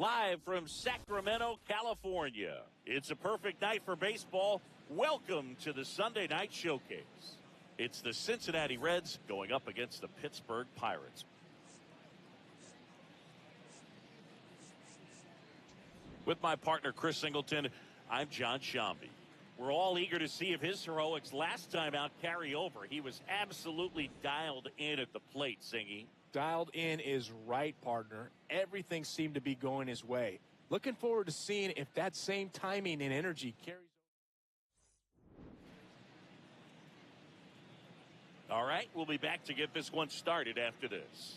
live from Sacramento, California. It's a perfect night for baseball. Welcome to the Sunday Night Showcase. It's the Cincinnati Reds going up against the Pittsburgh Pirates. With my partner, Chris Singleton, I'm John Shambi. We're all eager to see if his heroics last time out carry over. He was absolutely dialed in at the plate, Singy. Dialed in is right, partner. Everything seemed to be going his way. Looking forward to seeing if that same timing and energy carries over. All right, we'll be back to get this one started after this.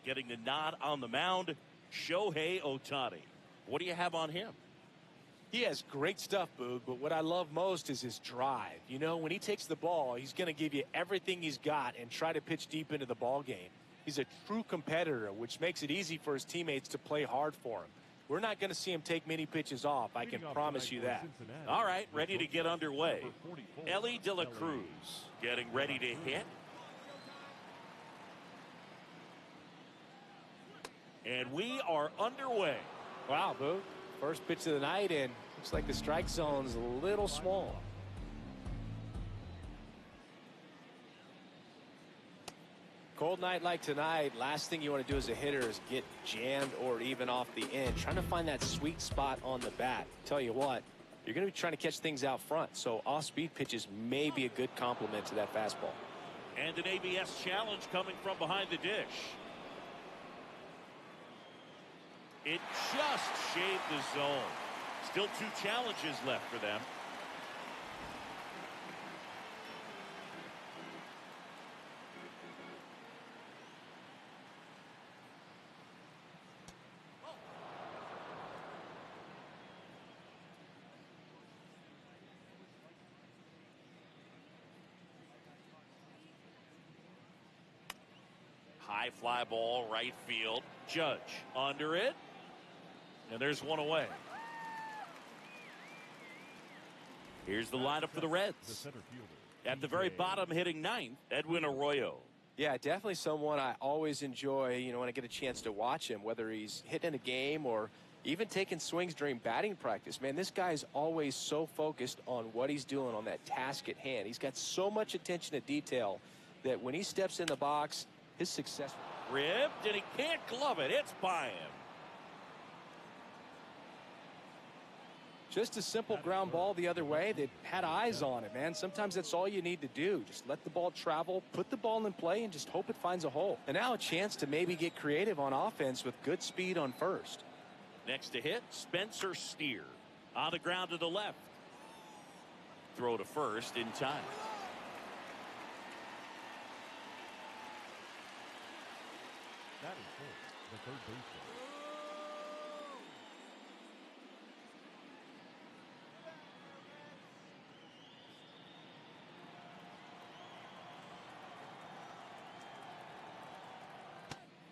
Getting the nod on the mound, Shohei Ohtani. What do you have on him? He has great stuff, Boog, but what I love most is his drive. You know, when he takes the ball, he's going to give you everything he's got and try to pitch deep into the ball game. He's a true competitor, which makes it easy for his teammates to play hard for him. We're not going to see him take many pitches off, I can promise you that. All right, ready to get underway. Ellie De La Cruz getting ready to hit. And we are underway. Wow, Boog. First pitch of the night, and looks like the strike zone's a little small. Cold night like tonight, last thing you want to do as a hitter is get jammed or even off the end. Trying to find that sweet spot on the bat. Tell you what, you're going to be trying to catch things out front, so off-speed pitches may be a good complement to that fastball. And an ABS challenge coming from behind the dish. It just shaved the zone. Still 2 challenges left for them. High fly ball, right field. Judge under it. And there's one away. Here's the lineup for the Reds. At the very bottom, hitting 9th, Edwin Arroyo. Yeah, definitely someone I always enjoy, you know, when I get a chance to watch him, whether he's hitting a game or even taking swings during batting practice. Man, this guy's always so focused on what he's doing on that task at hand. He's got so much attention to detail that when he steps in the box, his success. Ripped, and he can't glove it. It's by him. Just a simple ground ball the other way that had eyes on it, man. Sometimes that's all you need to do. Just let the ball travel, put the ball in play, and just hope it finds a hole. And now a chance to maybe get creative on offense with good speed on first. Next to hit, Spencer Steer. On the ground to the left. Throw to first in time. That is the third baseman.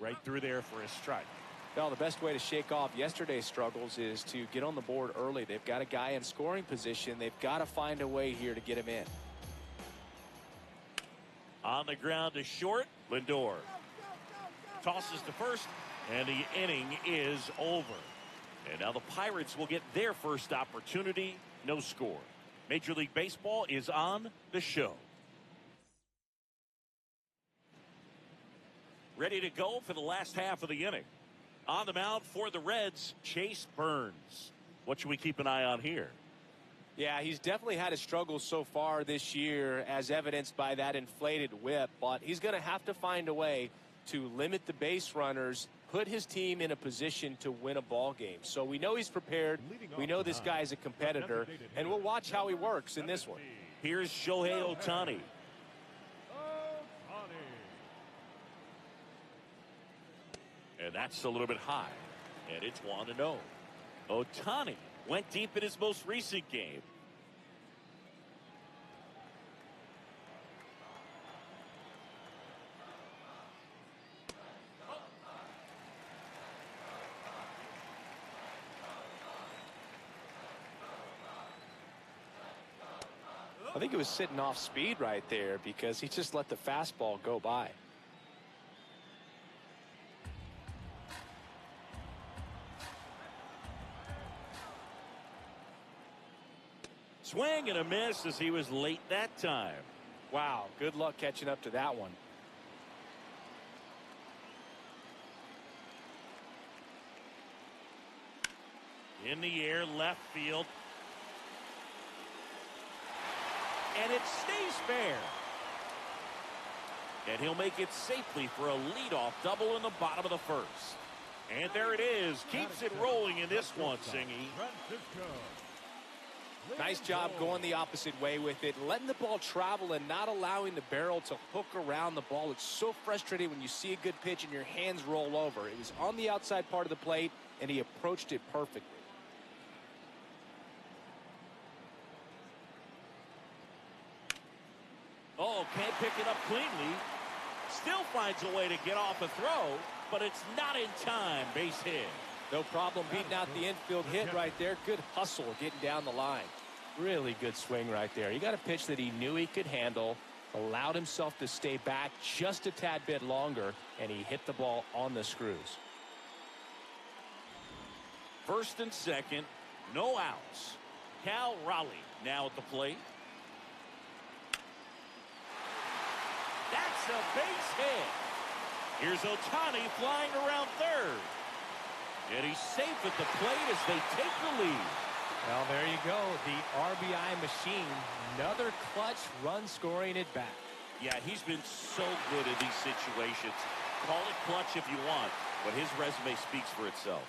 Right through there for a strike. Well, the best way to shake off yesterday's struggles is to get on the board early. They've got a guy in scoring position. They've got to find a way here to get him in. On the ground to short, Lindor. Tosses to first, and the inning is over. And now the Pirates will get their first opportunity. No score. Major League Baseball is on the show. Ready to go for the last half of the inning. On the mound for the Reds, Chase Burns. What should we keep an eye on here? Yeah, he's definitely had his struggles so far this year, as evidenced by that inflated whip. But he's going to have to find a way to limit the base runners, put his team in a position to win a ball game. So we know he's prepared. We know this guy is a competitor, and we'll watch how he works in this one. Here's Shohei Ohtani. And that's a little bit high. And it's 1-0. Ohtani went deep in his most recent game. I think it was sitting off speed right there because he just let the fastball go by. Swing and a miss as he was late that time. Wow, good luck catching up to that one. In the air, left field. And it stays fair. And he'll make it safely for a leadoff double in the bottom of the first. And there it is. Keeps it rolling in this one, Singy. Nice job going the opposite way with it, letting the ball travel and not allowing the barrel to hook around the ball. It's so frustrating when you see a good pitch and your hands roll over. It was on the outside part of the plate, and he approached it perfectly. Oh, can't pick it up cleanly. Still finds a way to get off a throw, but it's not in time. Base hit. No problem beating out the infield hit right there. Good hustle getting down the line. Really good swing right there. He got a pitch that he knew he could handle, allowed himself to stay back just a tad bit longer, and he hit the ball on the screws. First and second, no outs. Cal Raleigh now at the plate. That's a base hit. Here's Ohtani flying around third. And he's safe at the plate as they take the lead. Well, there you go. The RBI machine. Another clutch run scoring at bat. Yeah, he's been so good in these situations. Call it clutch if you want, but his resume speaks for itself.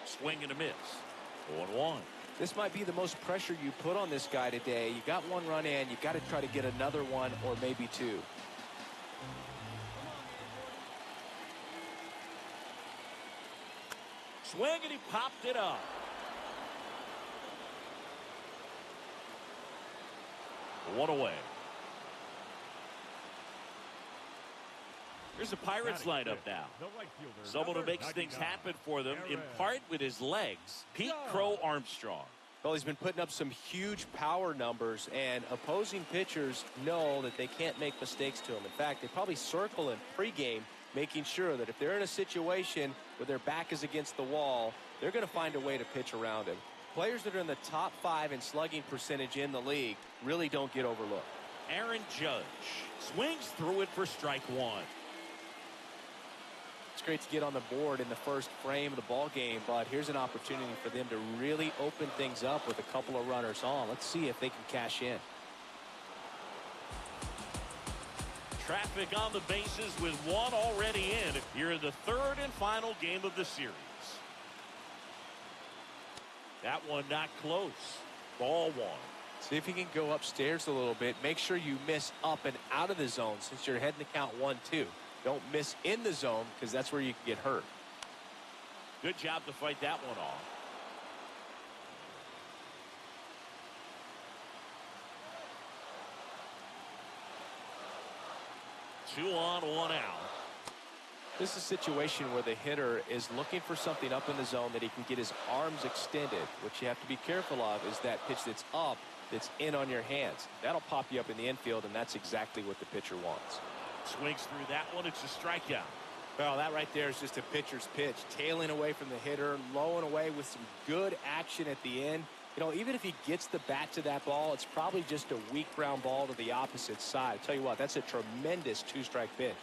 Swing and a miss. 0-1. This might be the most pressure you put on this guy today. You got one run in. You got to try to get another one or maybe two. Swing and he popped it up. One away. Here's the Pirates lineup now. Someone who makes things happen for them, in part with his legs, Pete Crow Armstrong. Well, he's been putting up some huge power numbers, and opposing pitchers know that they can't make mistakes to him. In fact, they probably circle him pregame, making sure that if they're in a situation where their back is against the wall, they're going to find a way to pitch around him. Players that are in the top 5 in slugging percentage in the league really don't get overlooked. Aaron Judge swings through it for strike one. It's great to get on the board in the first frame of the ball game, but here's an opportunity for them to really open things up with a couple of runners on. Let's see if they can cash in. Traffic on the bases with one already in here in the third and final game of the series. That one not close. Ball one. See if you can go upstairs a little bit. Make sure you miss up and out of the zone since you're heading to count 1-2. Don't miss in the zone because that's where you can get hurt. Good job to fight that one off. Two on, one out. This is a situation where the hitter is looking for something up in the zone that he can get his arms extended. What you have to be careful of is that pitch that's up, that's in on your hands. That'll pop you up in the infield, and that's exactly what the pitcher wants. Swings through that one. It's a strikeout. Well, that right there is just a pitcher's pitch. Tailing away from the hitter, lowing away with some good action at the end. You know, even if he gets the bat to that ball, it's probably just a weak ground ball to the opposite side. Tell you what, that's a tremendous two-strike pitch.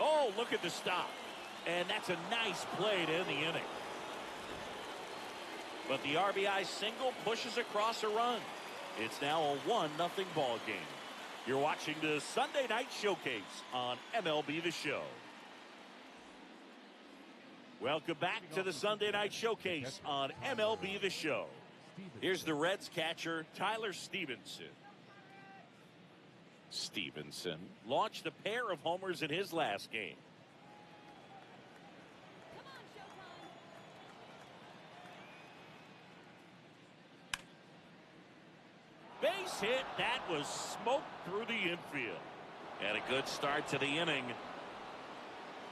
Oh, look at the stop. And that's a nice play to end the inning. But the RBI single pushes across a run. It's now a 1-0 ball game. You're watching the Sunday Night Showcase on MLB The Show. Welcome back to the Sunday Night Showcase on MLB The Show. Here's the Reds catcher, Tyler Stevenson. Stevenson launched a pair of homers in his last game. Base hit. That was smoked through the infield. And a good start to the inning.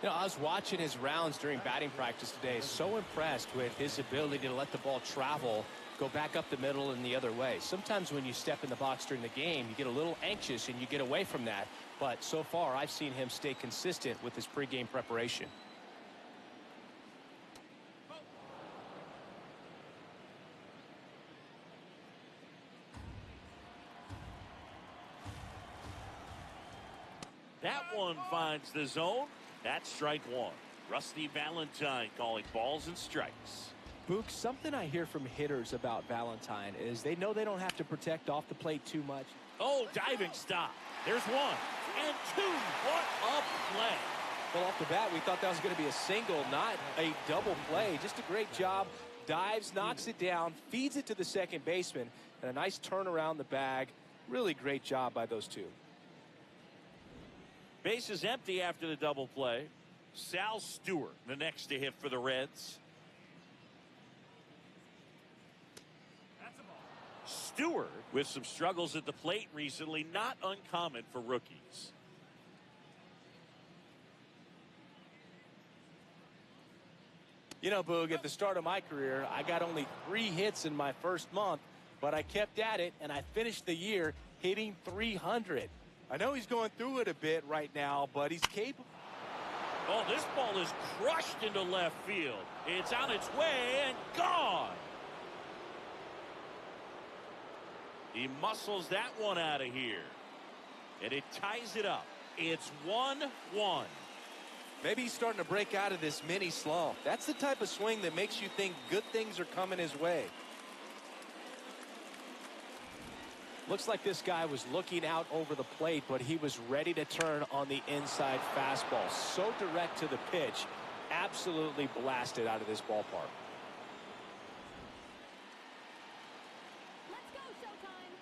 You know, I was watching his rounds during batting practice today. So impressed with his ability to let the ball travel, go back up the middle and the other way. Sometimes when you step in the box during the game, you get a little anxious and you get away from that. But so far, I've seen him stay consistent with his pregame preparation. That one finds the zone. That's strike one. Rusty Valentine calling balls and strikes. Boog, something I hear from hitters about Valentine is they know they don't have to protect off the plate too much. Oh, diving stop. There's one and two. What a play. Well, off the bat, we thought that was going to be a single, not a double play. Just a great job. Dives, knocks it down, feeds it to the second baseman, and a nice turn around the bag. Really great job by those two. Base is empty after the double play. Sal Stewart, the next to hit for the Reds. Stewart, with some struggles at the plate recently, not uncommon for rookies. You know, Boog, at the start of my career, I got only 3 hits in my first month, but I kept at it, and I finished the year hitting 300. I know he's going through it a bit right now, but he's capable. Oh, this ball is crushed into left field. It's on its way and gone. He muscles that one out of here. And it ties it up. It's 1-1. Maybe he's starting to break out of this mini slump. That's the type of swing that makes you think good things are coming his way. Looks like this guy was looking out over the plate, but he was ready to turn on the inside fastball. So direct to the pitch. Absolutely blasted out of this ballpark. Let's go, Showtime.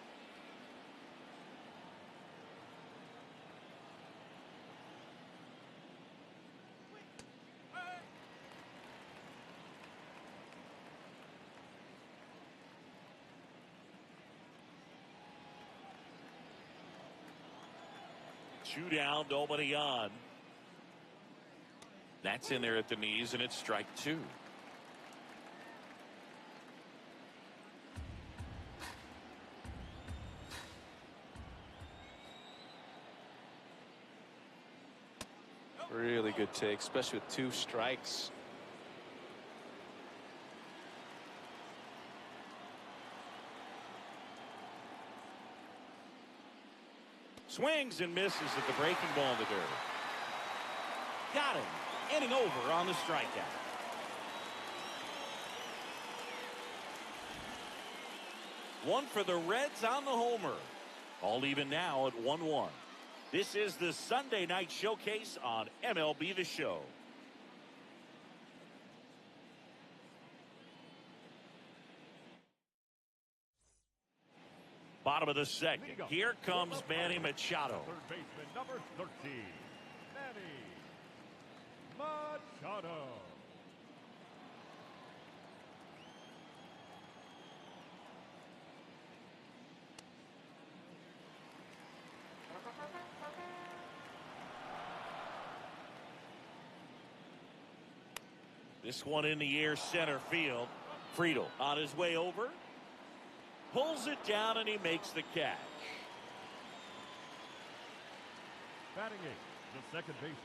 Two down, nobody on. That's in there at the knees, and it's strike two. Really good take, especially with 2 strikes. Swings and misses at the breaking ball in the dirt. Got him. Inning over on the strikeout. One for the Reds on the homer. All even now at 1-1. This is the Sunday night showcase on MLB The Show. Bottom of the second. Here comes Manny Machado. Third baseman, number 13, Manny Machado. This one in the air center field. Friedel on his way over. Pulls it down and he makes the catch. Batting 8, the second baseman.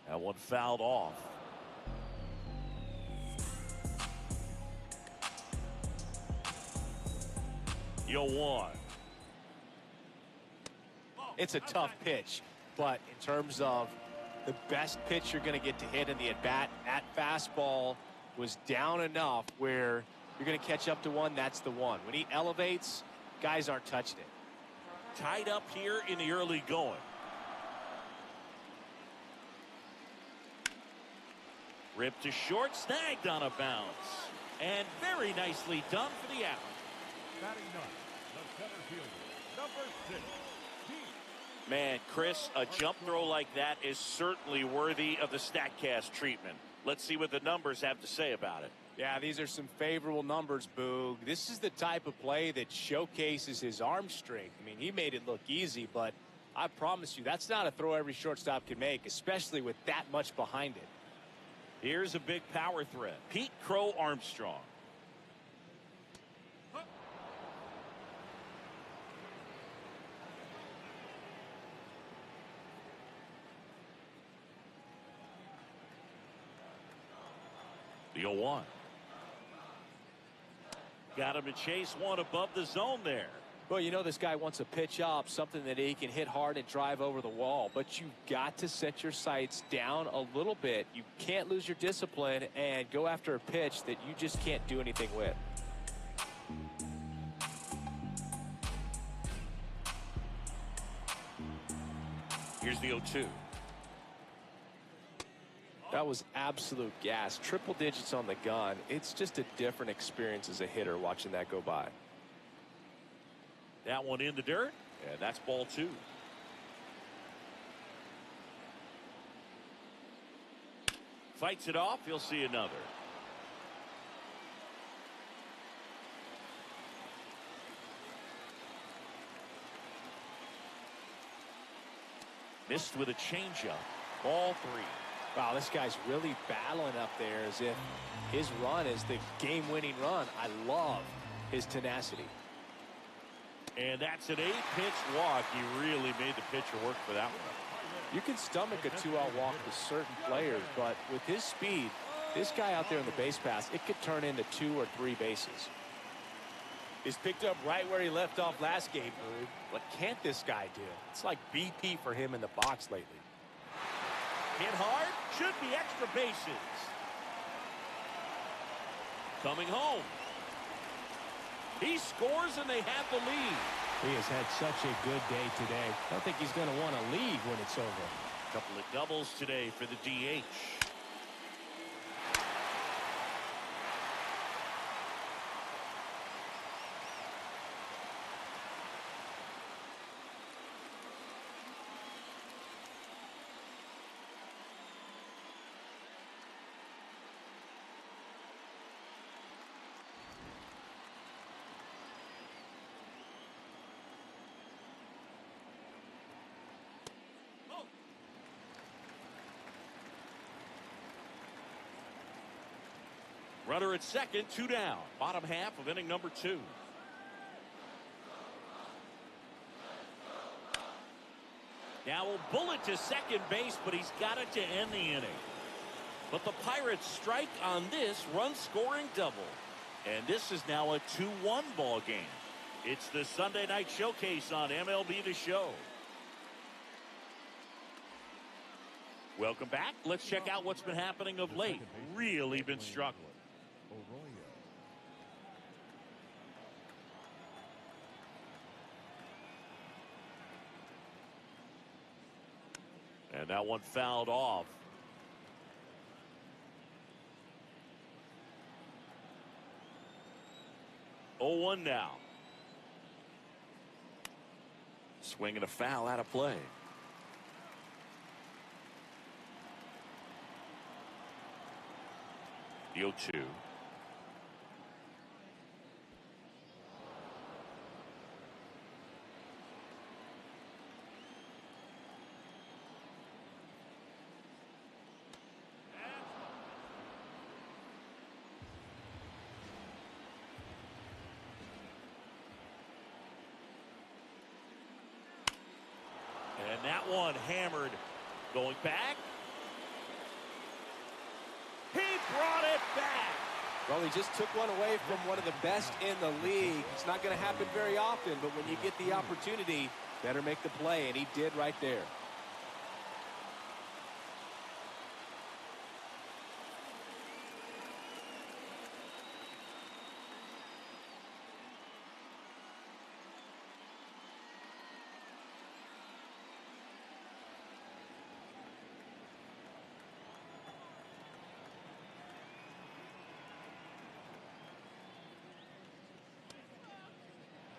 That one fouled off. Yo, 1. It's a tough pitch, but in terms of the best pitch you're going to get to hit in the at-bat, that fastball was down enough where you're going to catch up to one. That's the one. When he elevates, guys aren't touching it. Tied up here in the early going. Ripped to short, snagged on a bounce. And very nicely done for the out. Batting 9, the center fielder, number 6. Man, Chris, a jump throw like that is certainly worthy of the StatCast treatment. Let's see what the numbers have to say about it. Yeah, these are some favorable numbers, Boog. This is the type of play that showcases his arm strength. I mean, he made it look easy, but I promise you, that's not a throw every shortstop can make, especially with that much behind it. Here's a big power threat. Pete Crow Armstrong. The 0-1. Got him to chase one above the zone there. Well, you know this guy wants a pitch up, something that he can hit hard and drive over the wall. But you've got to set your sights down a little bit. You can't lose your discipline and go after a pitch that you just can't do anything with. Here's the 0-2. That was absolute gas. Triple digits on the gun. It's just a different experience as a hitter watching that go by. That one in the dirt, and that's ball 2. Fights it off. He'll see another. Missed with a changeup. Ball 3. Wow, this guy's really battling up there as if his run is the game-winning run. I love his tenacity. And that's an 8-pitch walk. He really made the pitcher work for that one. You can stomach a 2-out walk with certain players, but with his speed, this guy out there in the base pass, it could turn into 2 or 3 bases. He's picked up right where he left off last game, Boog. What can't this guy do? It's like BP for him in the box lately. Hit hard, should be extra bases. Coming home. He scores and they have the lead. He has had such a good day today. I don't think he's going to want to leave when it's over. Couple of doubles today for the DH. Runner at second, 2 down. Bottom half of inning number 2. Now a bullet to second base, but he's got it to end the inning. But the Pirates strike on this run-scoring double. And this is now a 2-1 ball game. It's the Sunday night showcase on MLB The Show. Welcome back. Let's check out what's been happening of late. Really been struggling. And that one fouled off. Oh, 1 now. Swing and a foul out of play. The 0-2. And that one hammered. Going back. He brought it back. Well, he just took one away from one of the best in the league. It's not going to happen very often, but when you get the opportunity, better make the play, and he did right there.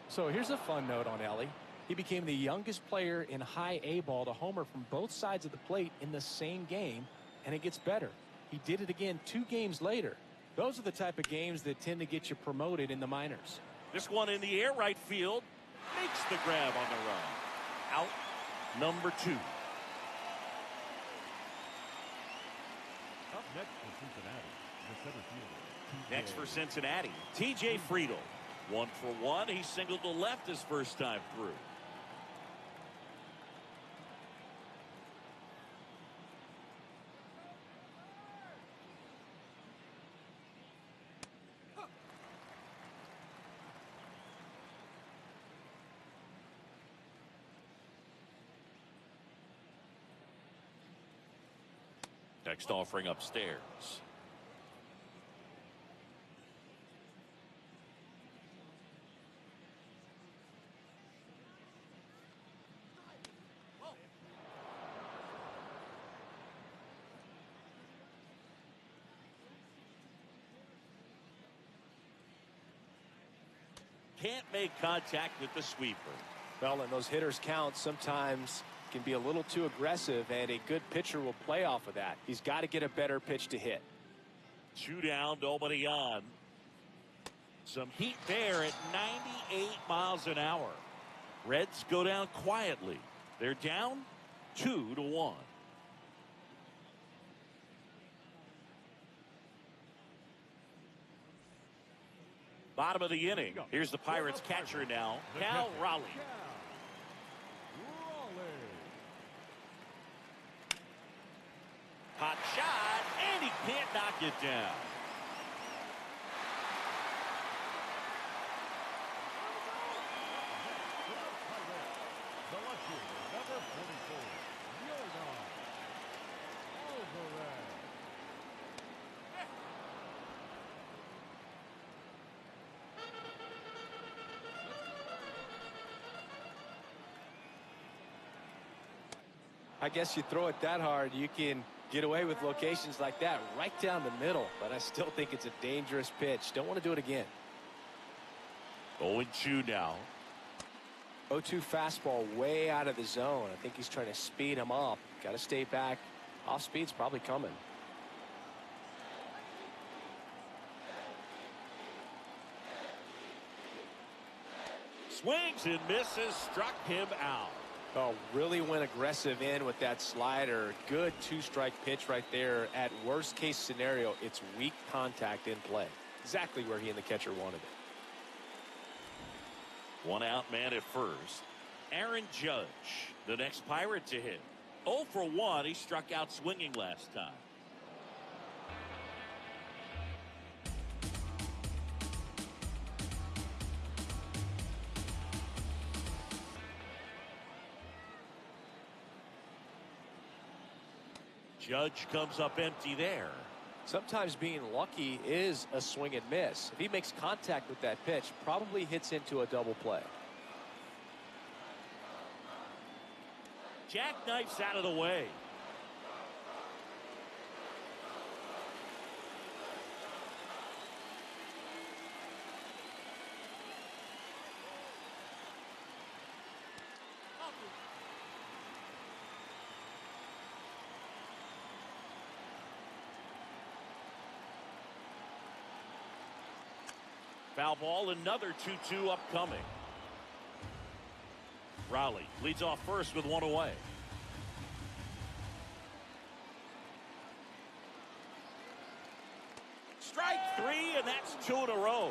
So here's a fun note on Ellie. He became the youngest player in high A ball to homer from both sides of the plate in the same game, and it gets better. He did it again 2 games later. Those are the type of games that tend to get you promoted in the minors. This one in the air right field. Makes the grab on the run. Out. number 2. Up next for Cincinnati, the center fielder. Next for Cincinnati, TJ Friedl. 1 for 1. He singled to left his first time through. Next offering upstairs. Can't make contact with the sweeper. Well, and those hitters count sometimes can be a little too aggressive, and a good pitcher will play off of that. He's got to get a better pitch to hit. 2 down, nobody on. Some heat there at 98 miles an hour. Reds go down quietly. They're down 2-1. Bottom of the inning. Here's the Pirates catcher now, Cal Raleigh. Hot shot, and he can't knock it down. I guess you throw it that hard, you can get away with locations like that right down the middle, but I still think it's a dangerous pitch. Don't want to do it again. 0-2 now. 0-2 fastball way out of the zone. I think he's trying to speed him up. Got to stay back. Off speed's probably coming. Swings and misses, struck him out. Oh, really went aggressive in with that slider. Good 2-strike pitch right there. At worst case scenario, it's weak contact in play. Exactly where he and the catcher wanted it. 1 out man at first. Aaron Judge, the next Pirate to hit. 0 for 1. He struck out swinging last time. Judge comes up empty there. Sometimes being lucky is a swing and miss. If he makes contact with that pitch, probably hits into a double play. Jackknifes out of the way. Foul ball, another 2-2 upcoming. Raleigh leads off first with 1 away. Strike 3, and that's 2 in a row.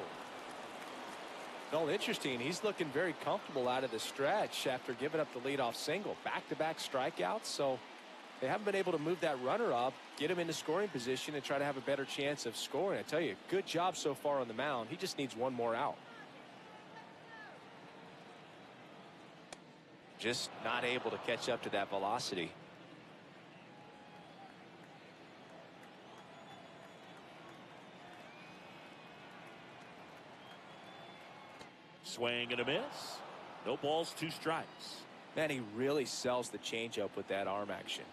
Well, interesting. He's looking very comfortable out of the stretch after giving up the leadoff single. Back-to-back strikeouts, so they haven't been able to move that runner up, get him into scoring position, and try to have a better chance of scoring. I tell you, good job so far on the mound. He just needs one more out. Just not able to catch up to that velocity. Swing and a miss. No balls, 2 strikes. Man, he really sells the changeup with that arm action.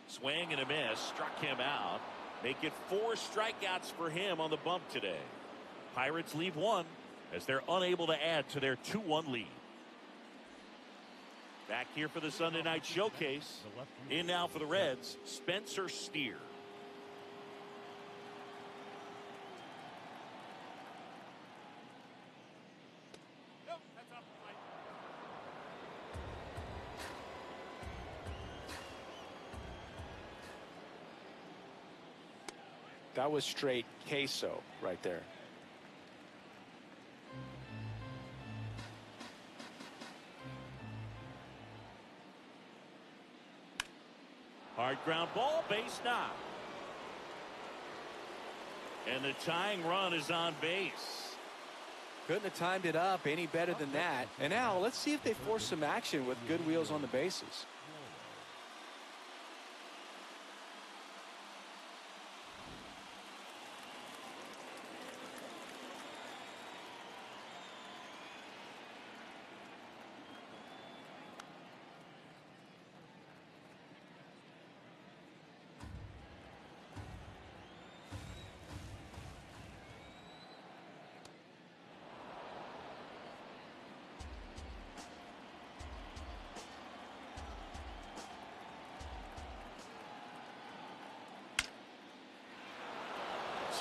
Swing and a miss, struck him out. Make it 4 strikeouts for him on the bump today. Pirates leave 1 as they're unable to add to their 2-1 lead. Back here for the Sunday night showcase. In now for the Reds, Spencer Steer. That was straight queso right there. Hard ground ball, base knock. And the tying run is on base. Couldn't have timed it up any better than that. And now let's see if they force some action with good wheels on the bases.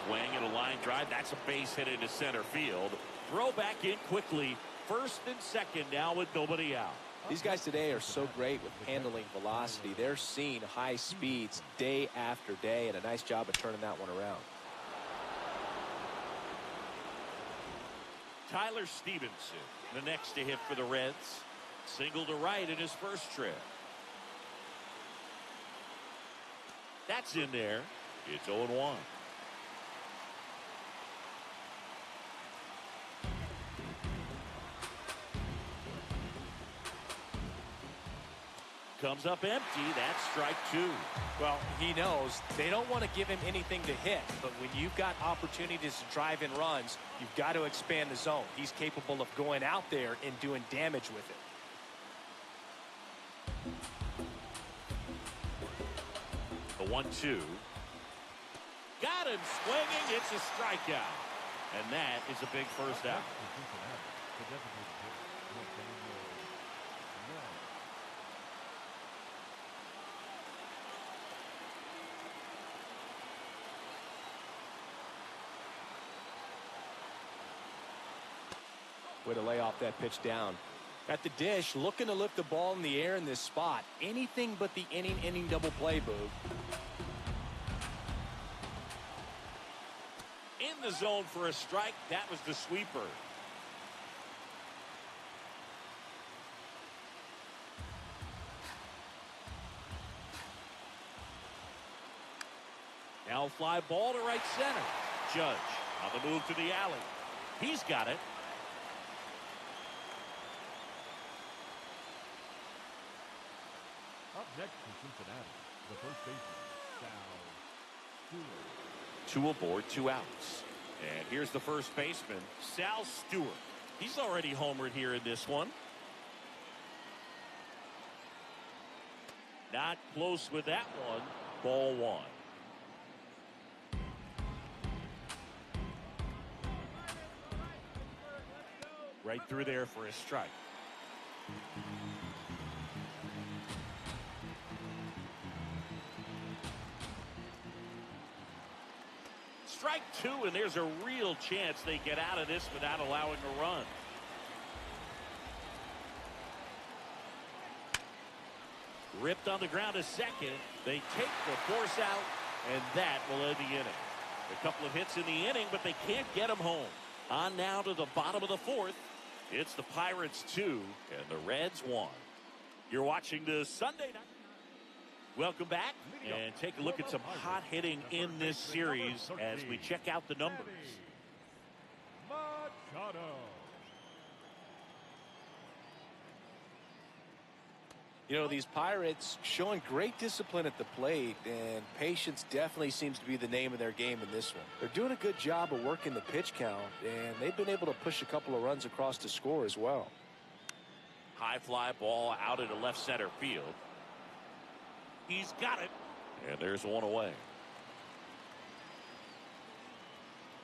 Swing and a line drive. That's a base hit into center field. Throw back in quickly. First and second now with nobody out. These guys today are so great with handling velocity. They're seeing high speeds day after day, and a nice job of turning that one around. Tyler Stevenson, the next to hit for the Reds. Single to right in his first trip. That's in there. It's 0-1. Comes up empty. That's strike two. Well, he knows they don't want to give him anything to hit, but when you've got opportunities to drive in runs, you've got to expand the zone. He's capable of going out there and doing damage with it. The 1-2. Got him swinging. It's a strikeout. And that is a big first out. Way to lay off that pitch down. At the dish, looking to lift the ball in the air in this spot. Anything but the inning double play, Boog. In the zone for a strike. That was the sweeper. Now fly ball to right center. Judge on the move to the alley. He's got it. Up next for Cincinnati, the first baseman, Sal Stewart. 2 aboard, 2 outs. And here's the first baseman, Sal Stewart. He's already homered here in this one. Not close with that one. Ball 1. Right through there for a strike. Strike 2, and there's a real chance they get out of this without allowing a run. Ripped on the ground a second. They take the force out, and that will end the inning. A couple of hits in the inning, but they can't get them home. On now to the bottom of the 4th. It's the Pirates 2 and the Reds 1. You're watching the Sunday night. Welcome back and take a look at some hot hitting in this series as we check out the numbers. Machado. You know, these Pirates showing great discipline at the plate, and patience definitely seems to be the name of their game in this one. They're doing a good job of working the pitch count, and they've been able to push a couple of runs across to score as well. High fly ball out into left center field. He's got it. And there's one away.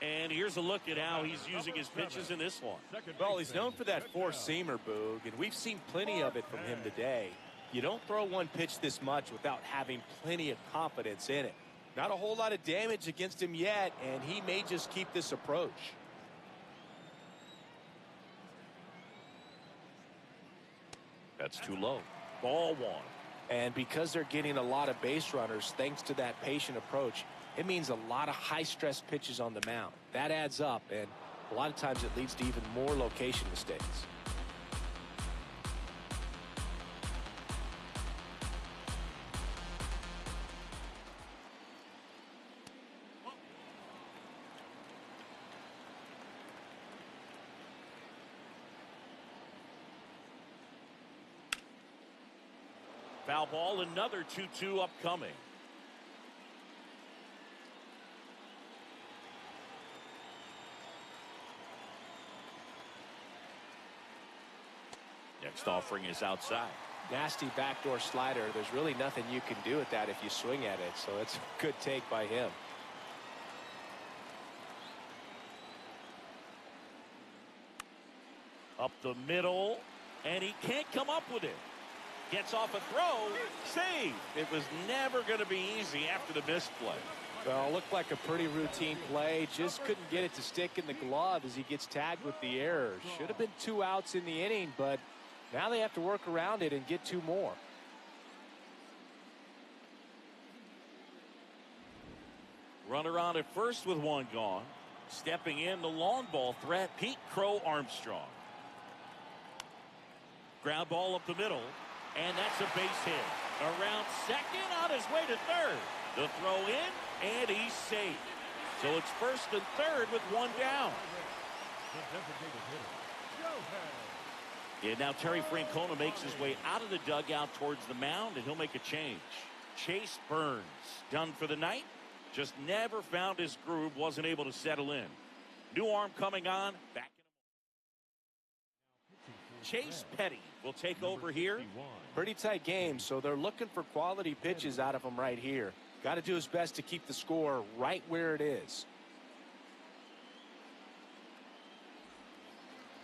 And here's a look at how he's using his pitches in this one. Well, he's known for that four-seamer, Boog, and we've seen plenty of it from him today. You don't throw one pitch this much without having plenty of confidence in it. Not a whole lot of damage against him yet, and he may just keep this approach. That's too low. Ball 1. And because they're getting a lot of base runners, thanks to that patient approach, it means a lot of high-stress pitches on the mound. That adds up, and a lot of times it leads to even more location mistakes. Foul ball, another 2-2 upcoming. Next offering is outside. Nasty backdoor slider. There's really nothing you can do with that if you swing at it, so it's a good take by him. Up the middle, and he can't come up with it. Gets off a throw, save. It was never going to be easy after the missed play. Well, it looked like a pretty routine play. Just couldn't get it to stick in the glove as he gets tagged with the error. Should have been 2 outs in the inning, but now they have to work around it and get 2 more. Runner on at first with 1 gone. Stepping in, the long ball threat, Pete Crow Armstrong. Ground ball up the middle. And that's a base hit. Around second, on his way to third. The throw in, and he's safe. So it's first and third with 1 down. And now Terry Francona makes his way out of the dugout towards the mound, and he'll make a change. Chase Burns, done for the night. Just never found his groove, wasn't able to settle in. New arm coming on, back. Chase Petty will take over here. Pretty tight game, so they're looking for quality pitches out of him right here. Got to do his best to keep the score right where it is.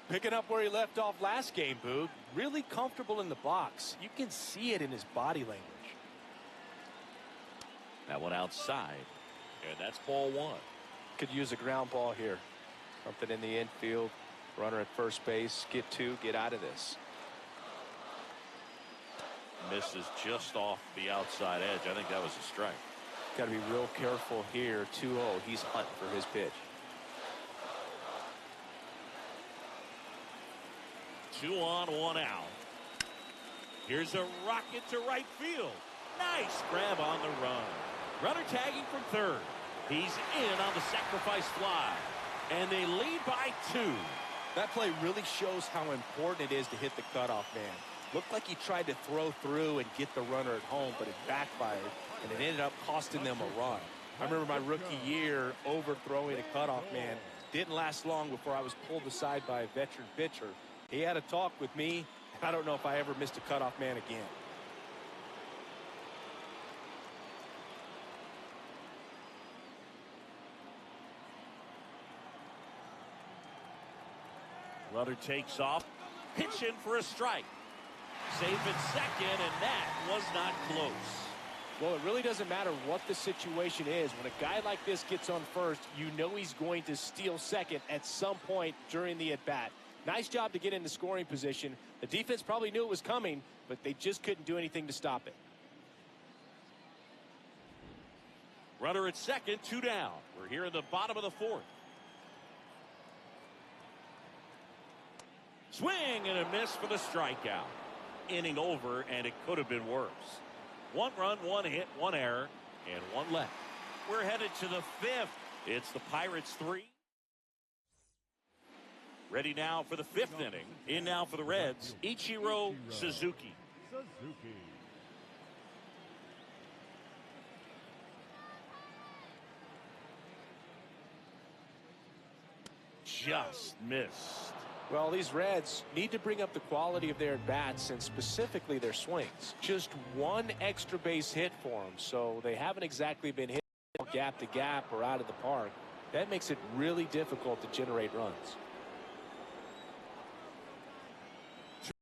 Picking up where he left off last game, Boog. Really comfortable in the box. You can see it in his body language. That one outside, and that's ball 1. Could use a ground ball here. Something in the infield. Runner at first base, get 2, get out of this. Misses just off the outside edge. I think that was a strike. Got to be real careful here. 2-0. He's hunting for his pitch. 2 on, 1 out. Here's a rocket to right field. Nice grab on the run. Runner tagging from third. He's in on the sacrifice fly. And they lead by 2. That play really shows how important it is to hit the cutoff man. Looked like he tried to throw through and get the runner at home, but it backfired, and it ended up costing them a run. I remember my rookie year overthrowing a cutoff man. Didn't last long before I was pulled aside by a veteran pitcher. He had a talk with me. I don't know if I ever missed a cutoff man again. Runner takes off, pitching for a strike. Safe at second, and that was not close. Well, it really doesn't matter what the situation is. When a guy like this gets on first, you know he's going to steal second at some point during the at-bat. Nice job to get into scoring position. The defense probably knew it was coming, but they just couldn't do anything to stop it. Runner at second, 2 down. We're here in the bottom of the 4th. Swing and a miss for the strikeout. Inning over, and it could have been worse. 1 run, 1 hit, 1 error, and 1 left. We're headed to the 5th. It's the Pirates 3. Ready now for the 5th inning. In now for the Reds, Ichiro Suzuki. Just missed. Well, these Reds need to bring up the quality of their at-bats and specifically their swings. Just 1 extra base hit for them, so they haven't exactly been hit gap to gap or out of the park. That makes it really difficult to generate runs.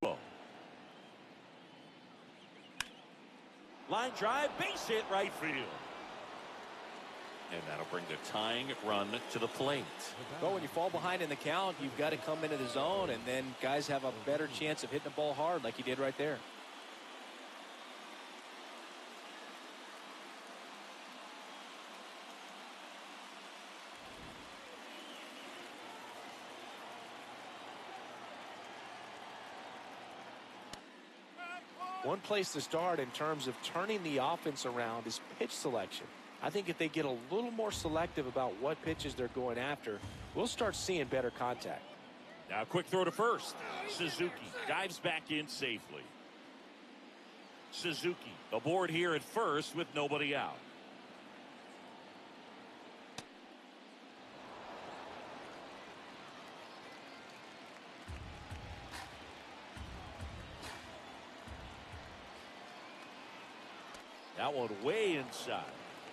2-0. Line drive, base hit right field. And that'll bring the tying run to the plate. Well, when you fall behind in the count, you've got to come into the zone, and then guys have a better chance of hitting the ball hard like he did right there. One place to start in terms of turning the offense around is pitch selection. I think if they get a little more selective about what pitches they're going after, we'll start seeing better contact. Now quick throw to first. Suzuki dives back in safely. Suzuki aboard here at first with nobody out. That one way inside.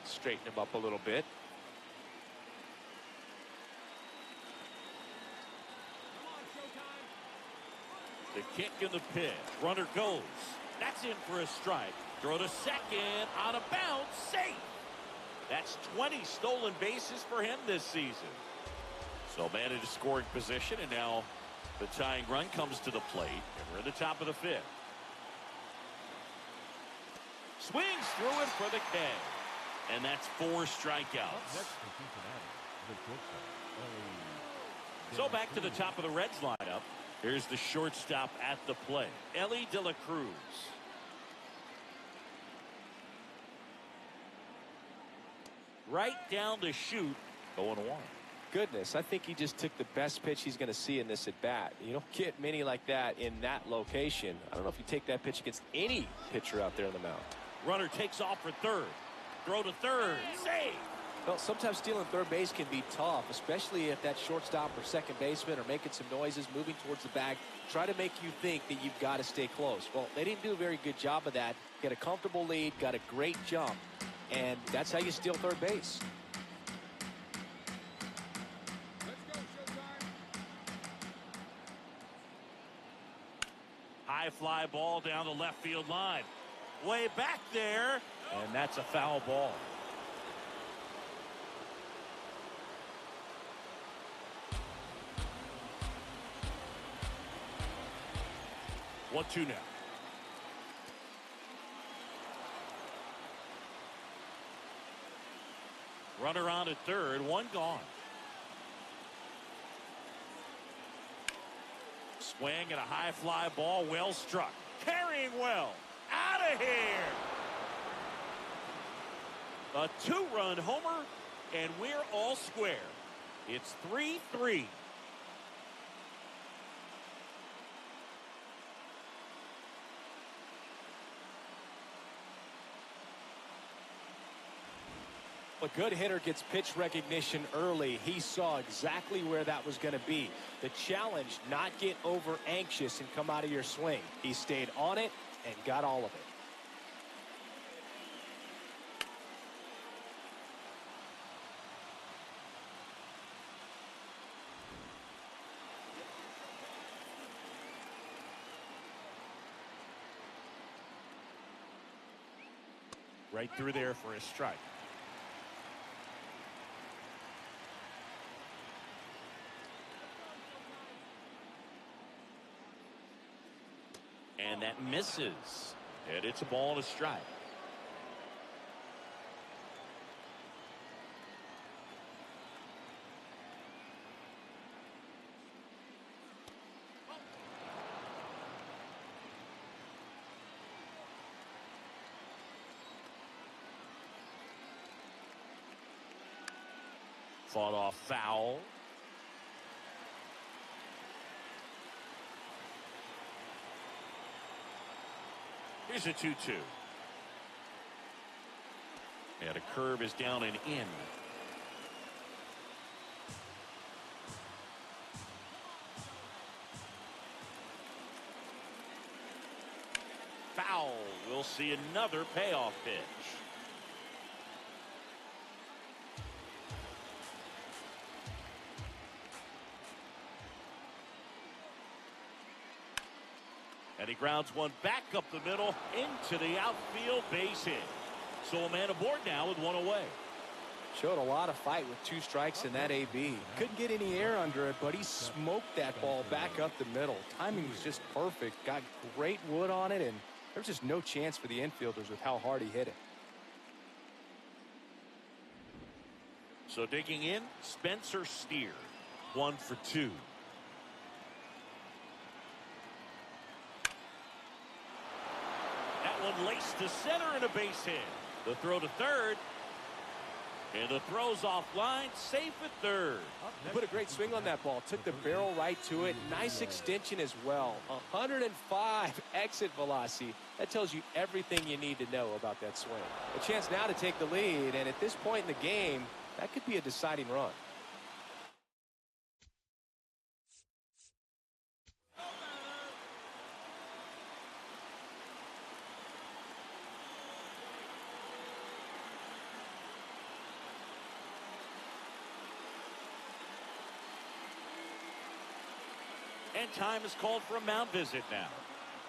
Straighten him up a little bit. The kick in the pit. Runner goes. That's in for a strike. Throw to second. On a bounce. Safe. That's 20 stolen bases for him this season. So man into scoring position, and now the tying run comes to the plate. And we're in the top of the fifth. Swings through it for the K. And that's 4 strikeouts. Next for Cincinnati, the shortstop, So back to the top of the Reds lineup. Here's the shortstop at the plate, Ellie De La Cruz. Right down the chute, 0-1. Goodness, I think he just took the best pitch he's going to see in this at bat. You don't get many like that in that location. I don't know if you take that pitch against any pitcher out there on the mound. Runner takes off for third. Throw to third. Save. Well, sometimes stealing third base can be tough, especially if that shortstop or second baseman are making some noises, moving towards the bag, try to make you think that you've got to stay close. Well, they didn't do a very good job of that. Get a comfortable lead, got a great jump, and that's how you steal third base. High fly ball down the left field line. Way back there, and that's a foul ball. What 2 now? Runner on at third, 1 gone. Swing and a high fly ball, well struck. Carrying well. Out of here. A 2-run homer, and we're all square. It's 3-3. A good hitter gets pitch recognition early. He saw exactly where that was going to be. The challenge, not get over anxious and come out of your swing. He stayed on it and got all of it. Right through there for a strike. And that misses. And it's a ball and a strike. Fought off foul. Here's a 2-2. And a curve is down and in. Foul. We'll see another payoff pitch. And he grounds one back up the middle into the outfield base hit. So a man aboard now with 1 away. Showed a lot of fight with 2 strikes in that AB. Couldn't get any air under it, but he smoked that ball back up the middle. Timing was just perfect. Got great wood on it, and there's just no chance for the infielders with how hard he hit it. So digging in, Spencer Steer. 1 for 2. one laced to center and a base hit. The throw to third. And the throw's offline, safe at third. He put a great swing on that ball. Took the barrel right to it. Nice extension as well. 105 exit velocity. That tells you everything you need to know about that swing. A chance now to take the lead, and at this point in the game, that could be a deciding run. And time is called for a mound visit now.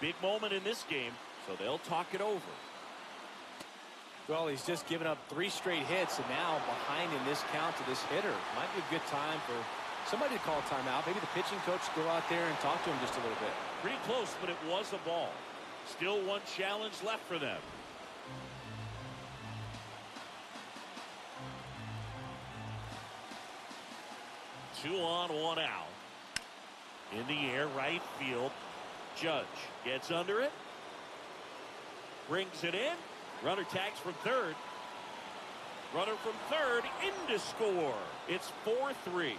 Big moment in this game, so they'll talk it over. Well, he's just given up 3 straight hits, and now behind in this count to this hitter. Might be a good time for somebody to call timeout. Maybe the pitching coach go out there and talk to him just a little bit. Pretty close, but it was a ball. Still one challenge left for them. Two on, one out. In the air, right field. Judge gets under it. Brings it in. Runner tags from third. Runner from third in to score. It's 4-3.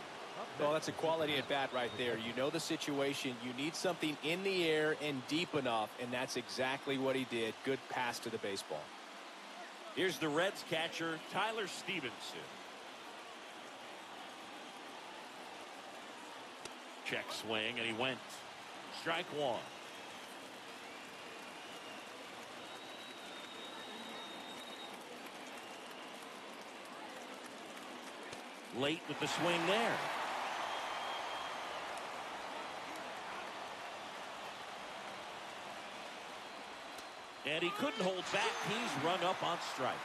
Well, that's a quality at bat right there. You know the situation. You need something in the air and deep enough, and that's exactly what he did. Good pass to the baseball. Here's the Reds catcher, Tyler Stevenson. Check swing, and he went. Strike one. Late with the swing there. And he couldn't hold back. He's run up on strikes.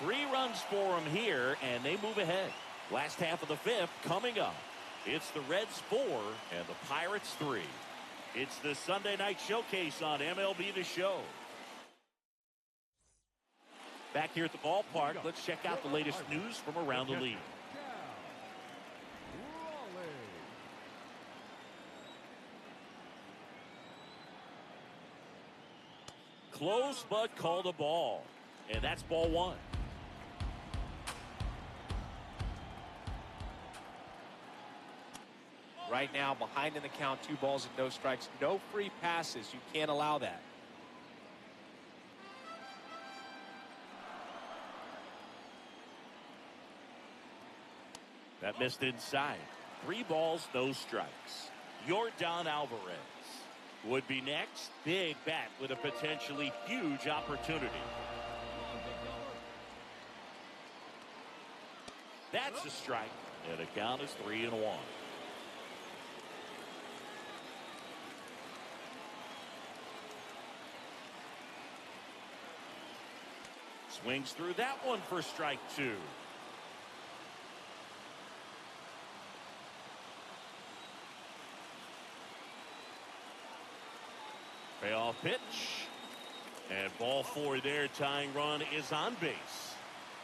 3 runs for him here, and they move ahead. Last half of the 5th coming up. It's the Reds 4 and the Pirates 3. It's the Sunday night showcase on MLB The Show. Back here at the ballpark, let's check out the latest news from around the league. Close, but called a ball. And that's ball 1. Right now, behind in the count, 2 balls and no strikes. No free passes. You can't allow that. That missed inside. 3 balls, no strikes. Yordan Alvarez would be next. Big bat with a potentially huge opportunity. That's a strike. And the count is 3-1. Swings through that one for strike 2. Payoff pitch. And ball 4 there. Tying run is on base.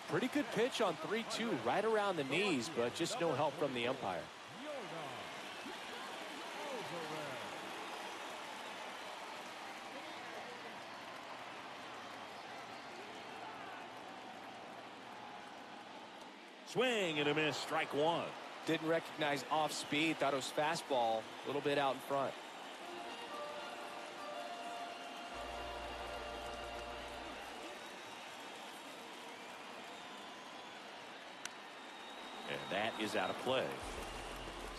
Pretty good pitch on 3-2, right around the knees, but just no help from the umpire. Swing and a miss. Strike 1. Didn't recognize off speed. Thought it was fastball. A little bit out in front. And that is out of play.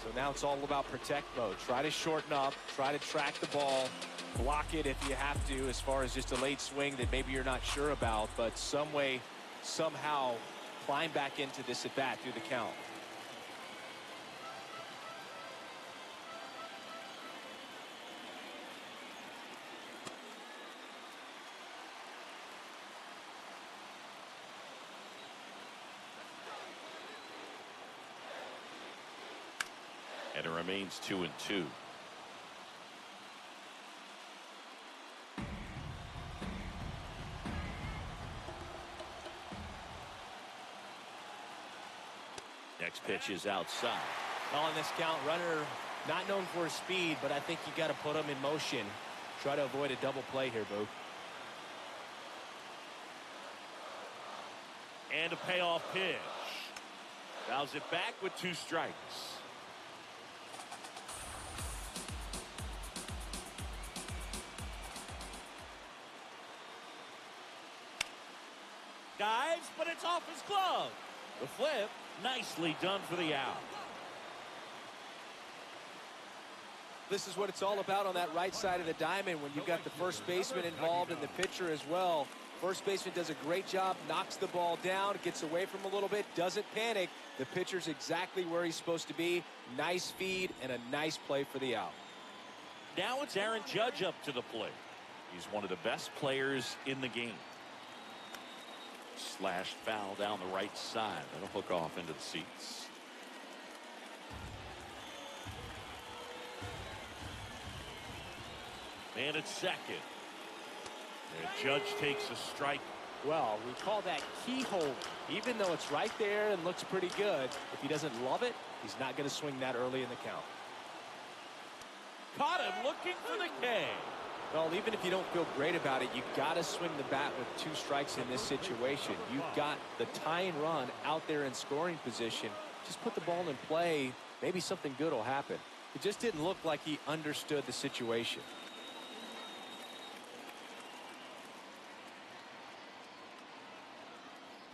So now it's all about protect mode. Try to shorten up. Try to track the ball. Block it if you have to, as far as just a late swing that maybe you're not sure about. But some way, somehow, climb back into this at bat through the count. And it remains 2-2. Next pitch is outside. Well, in this count, runner not known for his speed, but I think you got to put him in motion. Try to avoid a double play here, Boo. And a payoff pitch. Fouls it back with 2 strikes. Dives, but it's off his glove. The flip, nicely done for the out. This is what it's all about on that right side of the diamond when you've got the first baseman involved and the pitcher as well. First baseman does a great job, knocks the ball down, gets away from a little bit, doesn't panic. The pitcher's exactly where he's supposed to be. Nice feed and a nice play for the out. Now it's Aaron Judge up to the plate. He's one of the best players in the game. Slashed foul down the right side. That'll hook off into the seats. And it's second. And Judge takes a strike. Well, we call that keyhole. Even though it's right there and looks pretty good, if he doesn't love it, he's not going to swing that early in the count. Caught him looking for the K. Well, even if you don't feel great about it, you've got to swing the bat with 2 strikes in this situation. You've got the tying run out there in scoring position. Just put the ball in play. Maybe something good will happen. It just didn't look like he understood the situation.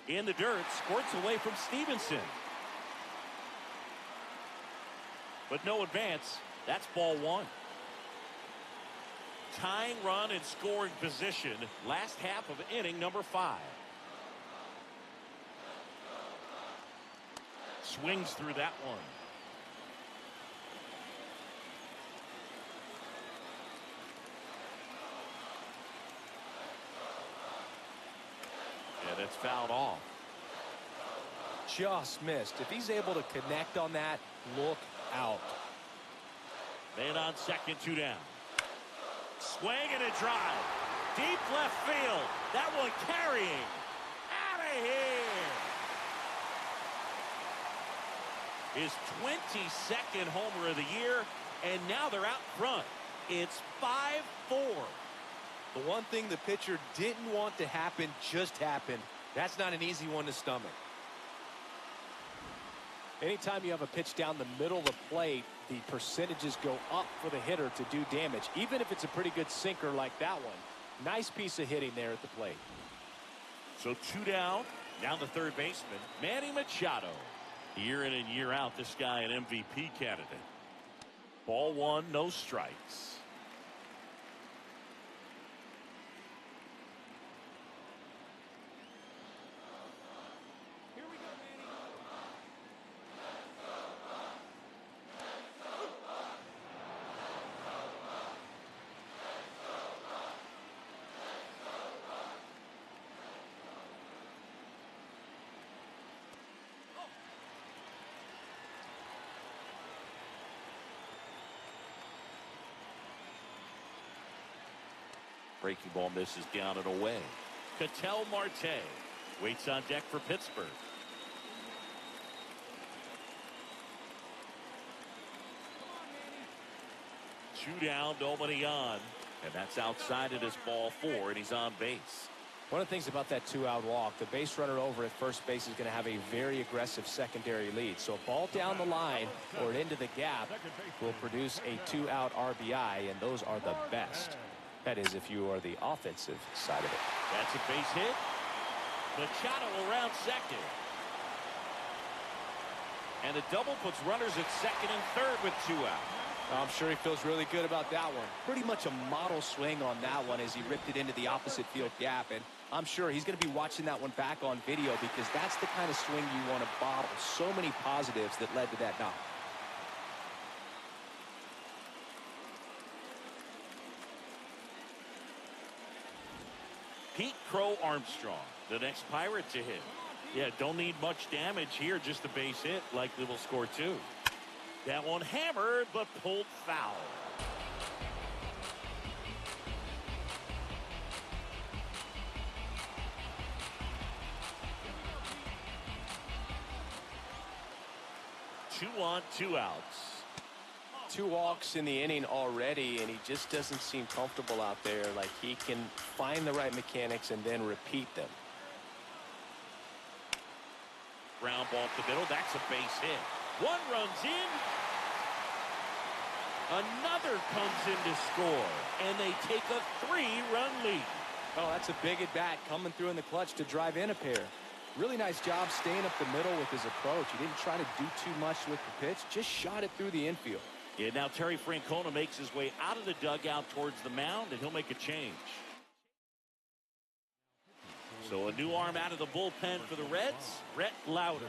In the dirt, squirts away from Stevenson. But no advance. That's ball 1. Tying run in scoring position. Last half of inning number 5. Swings through that one. And it's fouled off. Just missed. If he's able to connect on that, look out. Man on second, 2 down. Swing and a drive. Deep left field. That one carrying. Out of here. His 22nd homer of the year, and now they're out front. It's 5-4. The one thing the pitcher didn't want to happen just happened. That's not an easy one to stomach. Anytime you have a pitch down the middle of the plate, the percentages go up for the hitter to do damage, even if it's a pretty good sinker like that one. Nice piece of hitting there at the plate. So 2 down. Now the third baseman, Manny Machado. Year in and year out, this guy an MVP candidate. Ball 1, no strikes. Breaking ball misses down and away. Ketel Marte waits on deck for Pittsburgh. Two down, nobody on. And that's outside it is ball 4, and he's on base. One of the things about that 2-out walk, the base runner over at first base is going to have a very aggressive secondary lead. So a ball down the line or into the gap will produce a 2-out RBI, and those are the best. That is, if you are the offensive side of it. That's a base hit. Machado around second. And a double puts runners at second and third with 2 out. I'm sure he feels really good about that one. Pretty much a model swing on that one as he ripped it into the opposite field gap. And I'm sure he's going to be watching that one back on video because that's the kind of swing you want to bottle. So many positives that led to that knock. Pete Crow Armstrong, the next Pirate to hit. Yeah, don't need much damage here, just a base hit. Likely will score 2. That one hammered, but pulled foul. Two on, 2 outs. 2 walks in the inning already, and he just doesn't seem comfortable out there. Like he can find the right mechanics and then repeat them. Ground ball to the middle. That's a base hit. One runs in. Another comes in to score, and they take a 3-run lead. Oh, that's a big at-bat coming through in the clutch to drive in a pair. Really nice job staying up the middle with his approach. He didn't try to do too much with the pitch, just shot it through the infield. Yeah, now Terry Francona makes his way out of the dugout towards the mound, and he'll make a change. So a new arm out of the bullpen for the Reds, Brett Lauder.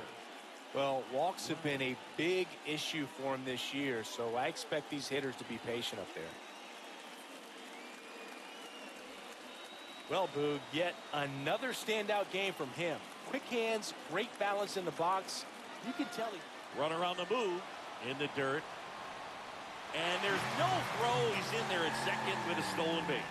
Well, walks have been a big issue for him this year, so I expect these hitters to be patient up there. Well, Boog, yet another standout game from him. Quick hands, great balance in the box. You can tell he... Runner on the move in the dirt. And there's no throw. He's in there at second with a stolen base.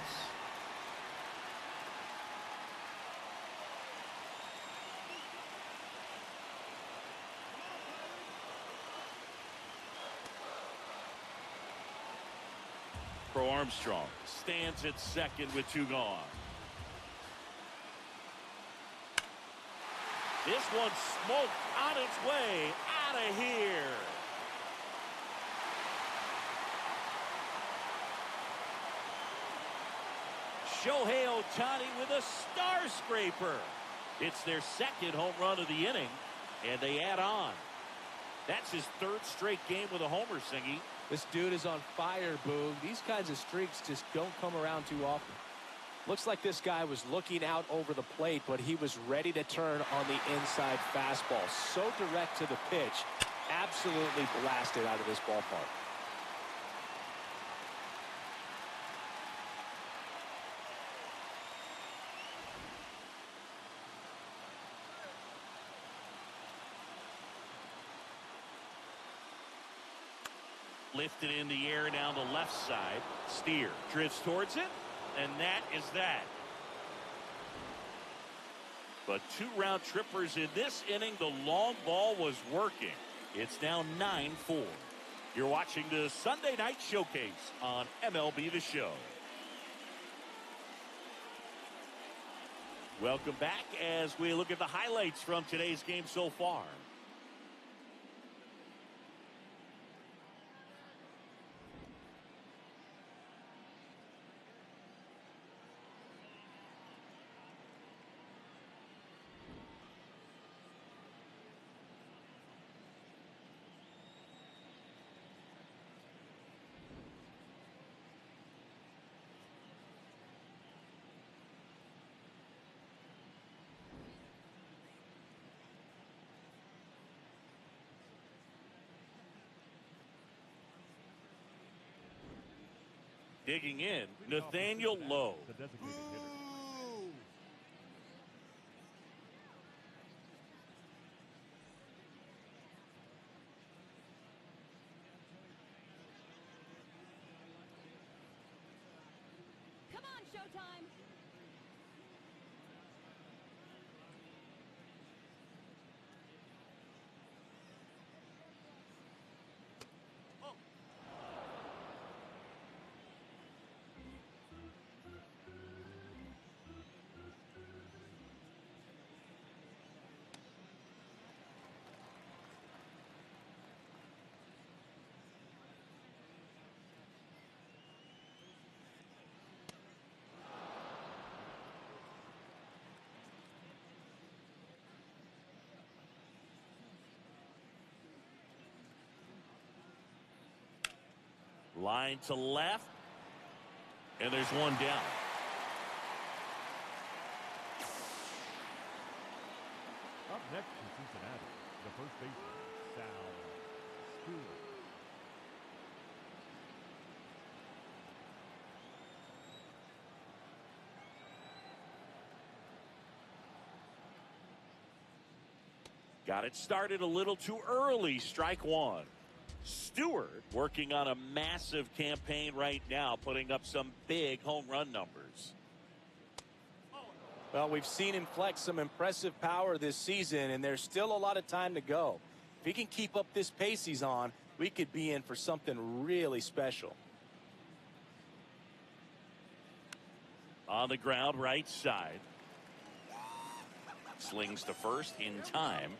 Pro Armstrong stands at second with 2 gone. This one smoked on its way out of here. Shohei Ohtani with a star scraper. It's their 2nd home run of the inning, and they add on. That's his 3rd straight game with a homer, Singy. This dude is on fire, Boog. These kinds of streaks just don't come around too often. Looks like this guy was looking out over the plate, but he was ready to turn on the inside fastball. So direct to the pitch. Absolutely blasted out of this ballpark. Lifted in the air down the left side. Steer drifts towards it. And that is that. But 2 round trippers in this inning. The long ball was working. It's now 9-4. You're watching the Sunday Night Showcase on MLB The Show. Welcome back as we look at the highlights from today's game so far. Digging in, Nathaniel Lowe. The designated hitter. Come on, Showtime. Line to left. And there's one down. Up next in Cincinnati, the first baseman, Sal Stewart. Got it started a little too early. Strike 1. Stewart working on a massive campaign right now, putting up some big home run numbers. Well, we've seen him flex some impressive power this season, and there's still a lot of time to go. If he can keep up this pace he's on, we could be in for something really special. On the ground, right side. Slings to first in time.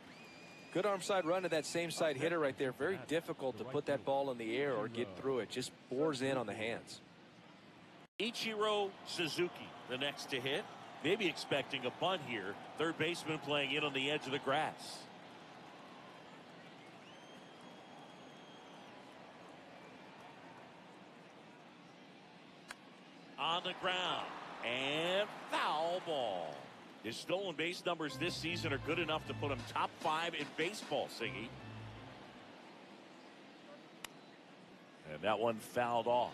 Good arm side run to that same side hitter right there. Very difficult to put that ball in the air or get through it. Just bores in on the hands. Ichiro Suzuki, the next to hit. Maybe expecting a bunt here. Third baseman playing in on the edge of the grass. On the ground. And foul ball. His stolen base numbers this season are good enough to put him top 5 in baseball, Singy. And that one fouled off.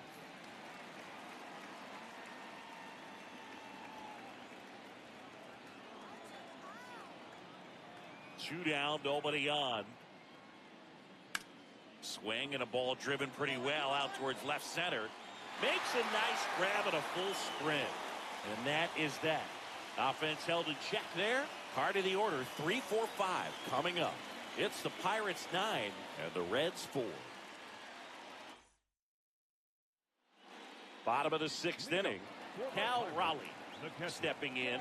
Two down, nobody on. Swing and a ball driven pretty well out towards left center. Makes a nice grab and a full sprint. And that is that. Offense held in check there. Part of the order, 3-4-5 coming up. It's the Pirates 9 and the Reds 4. Bottom of the 6th inning. Cal Raleigh stepping in.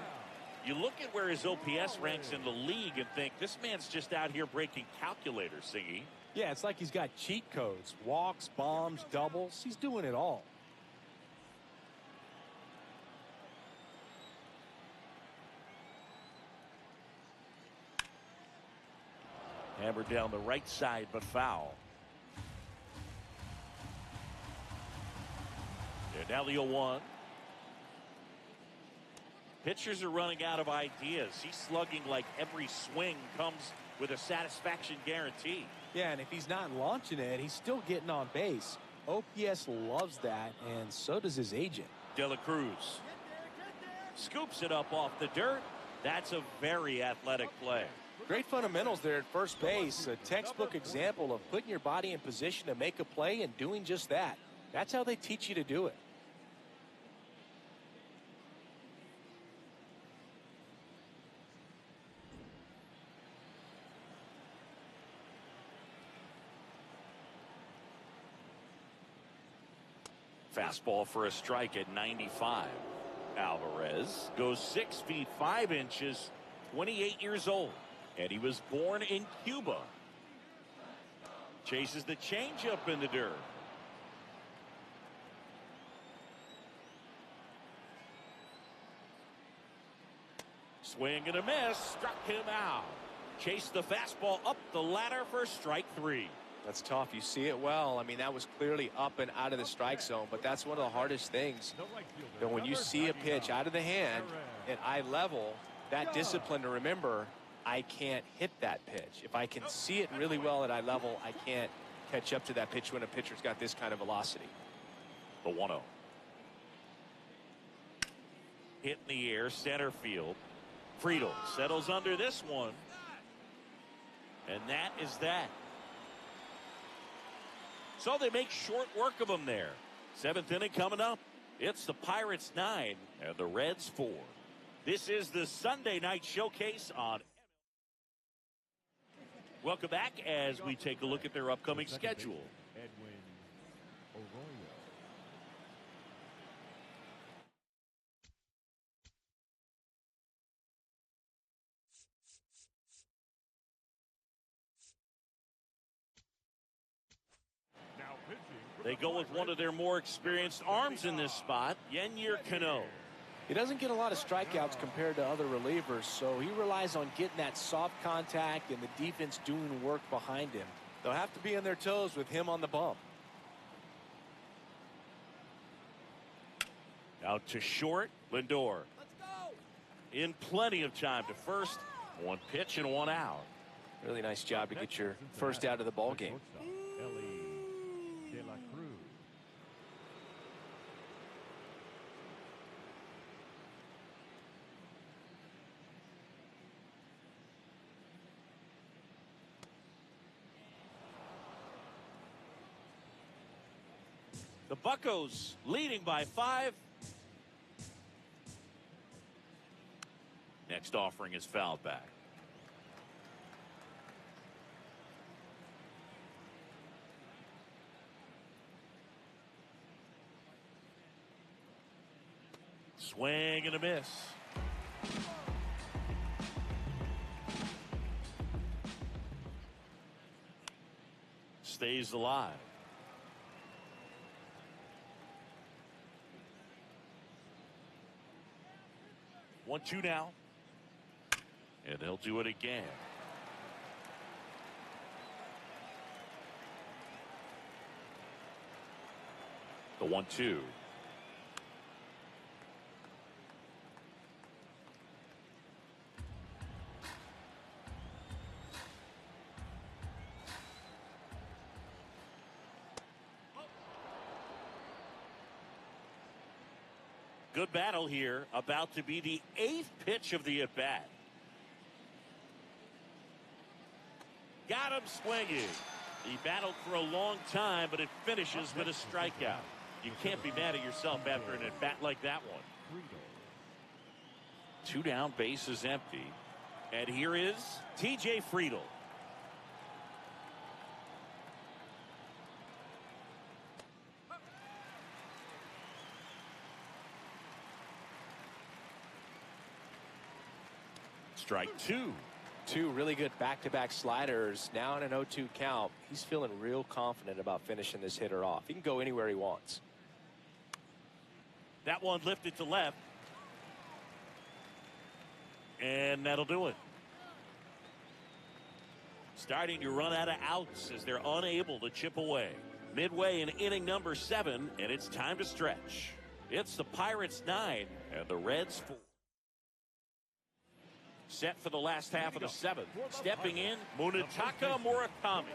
You look at where his OPS ranks in the league and think this man's just out here breaking calculators, Singy. Yeah, it's like he's got cheat codes. Walks, bombs, doubles. He's doing it all. Hammered down the right side, but foul. And now the 0-1. Pitchers are running out of ideas. He's slugging like every swing comes with a satisfaction guarantee. Yeah, and if he's not launching it, he's still getting on base. OPS loves that, and so does his agent. Dela Cruz scoops it up off the dirt. That's a very athletic play. Great fundamentals there at first base. A textbook example of putting your body in position to make a play and doing just that. That's how they teach you to do it. Fastball for a strike at 95. Alvarez goes 6 feet 5 inches, 28 years old. And he was born in Cuba. Chases the changeup in the dirt. Swing and a miss. Struck him out. Chased the fastball up the ladder for strike 3. That's tough. You see it well. I mean, that was clearly up and out of the strike zone, but that's one of the hardest things. That when you see a pitch out of the hand at eye level, that discipline to remember, I can't hit that pitch. If I can see it really well at eye level, I can't catch up to that pitch when a pitcher's got this kind of velocity. The 1-0. Hit in the air, center field. Friedel settles under this one. And that is that. So they make short work of him there. 7th inning coming up. It's the Pirates 9 and the Reds 4. This is the Sunday night showcase on. Welcome back as we take a look at their upcoming schedule. They go with one of their more experienced arms in this spot, Yennier Cano. He doesn't get a lot of strikeouts compared to other relievers, so he relies on getting that soft contact and the defense doing work behind him. They'll have to be on their toes with him on the bump. Out to short, Lindor. In plenty of time to first. One pitch and one out. Really nice job to get your first out of the ball game. The Buccos leading by 5. Next offering is fouled back. Swing and a miss. Stays alive. 1-2 now. And they'll do it again. The 1-2. Good battle here, about to be the 8th pitch of the at-bat. Got him swinging. He battled for a long time, but it finishes with a strikeout. You can't be mad at yourself after an at-bat like that one. 2 down, base is empty. And here is TJ Friedl. Strike 2. 2 really good back-to-back sliders. Now in an 0-2 count. He's feeling real confident about finishing this hitter off. He can go anywhere he wants. That one lifted to left. And that'll do it. Starting to run out of outs as they're unable to chip away. Midway in inning number 7, and it's time to stretch. It's the Pirates 9 and the Reds 4. Set for the last half of the 7th. Stepping in, Munetaka Murakami.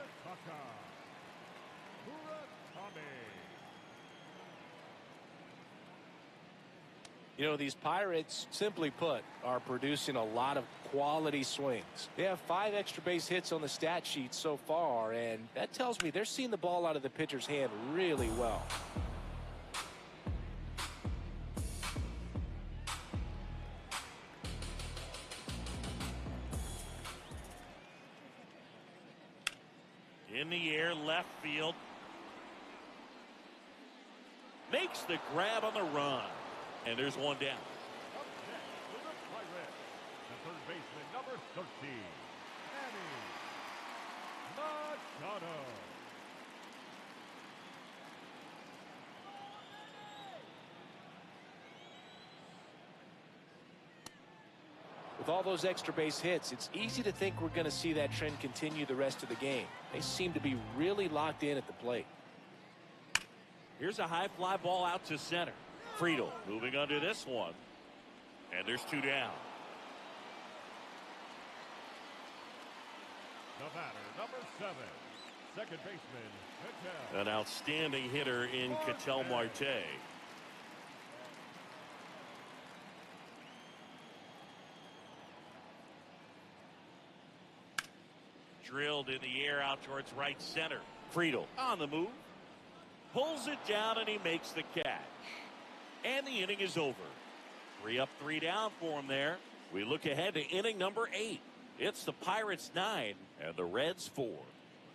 You know, these Pirates, simply put, are producing a lot of quality swings. They have 5 extra base hits on the stat sheet so far, and that tells me they're seeing the ball out of the pitcher's hand really well. In the air, left field. Makes the grab on the run. And there's one down. Up next for the Pirates, the third baseman, number 13, Machado. With all those extra base hits, it's easy to think we're going to see that trend continue the rest of the game. They seem to be really locked in at the plate. Here's a high fly ball out to center. Friedl moving under this one. And there's 2 down. The batter, number 7, second baseman, Ketel. An outstanding hitter in Ketel Marte. Drilled in the air out towards right center. Friedl on the move. Pulls it down and he makes the catch. And the inning is over. 3 up, 3 down for him there. We look ahead to inning number 8. It's the Pirates 9 and the Reds 4.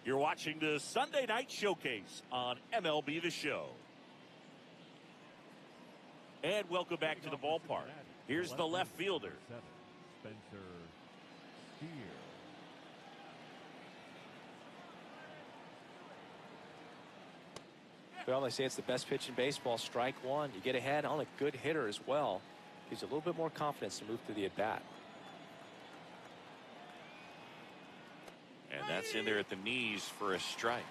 You're watching the Sunday Night Showcase on MLB The Show. And welcome back to the ballpark. Here's the left fielder. Spencer Steer. Well, they say it's the best pitch in baseball. Strike 1. You get ahead on a good hitter as well. Gives you a little bit more confidence to move through the at-bat. And that's in there at the knees for a strike.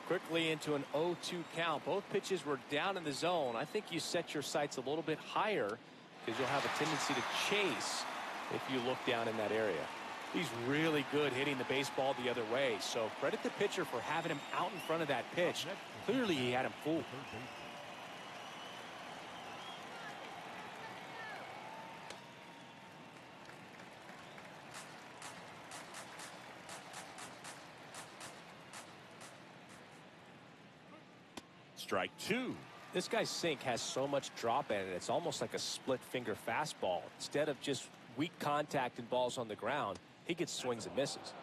Quickly into an 0-2 count. Both pitches were down in the zone. I think you set your sights a little bit higher because you'll have a tendency to chase if you look down in that area. He's really good hitting the baseball the other way. So credit the pitcher for having him out in front of that pitch. Clearly he had him fooled. Strike 2. This guy's sink has so much drop in it. It's almost like a split finger fastball. Instead of just weak contact and balls on the ground, he gets swings and misses.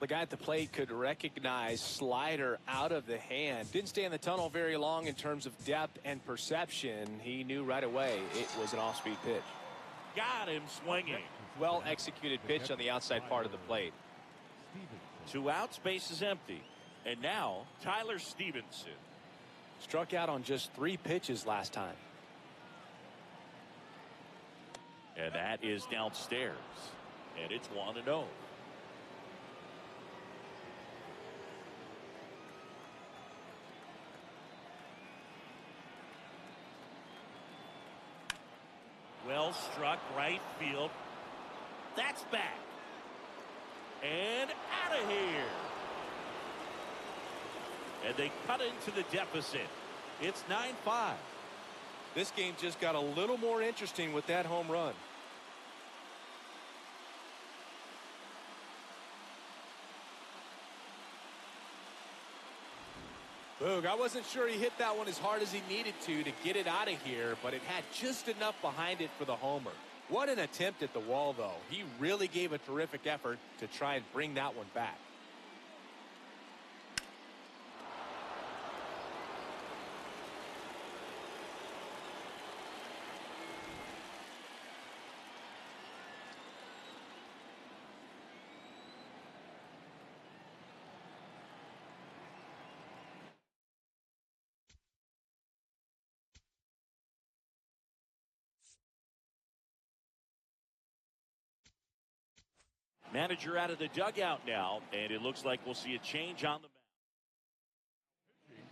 The guy at the plate could recognize slider out of the hand. Didn't stay in the tunnel very long in terms of depth and perception. He knew right away it was an off-speed pitch. Got him swinging. Well executed pitch on the outside part of the plate. 2 outs, base is empty. And now Tyler Stevenson. Struck out on just 3 pitches last time. And that is downstairs. And it's 1-0. Well struck, right field. That's back. And out of here. And they cut into the deficit. It's 9-5. This game just got a little more interesting with that home run. Boog, I wasn't sure he hit that one as hard as he needed to get it out of here, but it had just enough behind it for the homer. What an attempt at the wall, though. He really gave a terrific effort to try and bring that one back. Manager out of the dugout now, and it looks like we'll see a change on the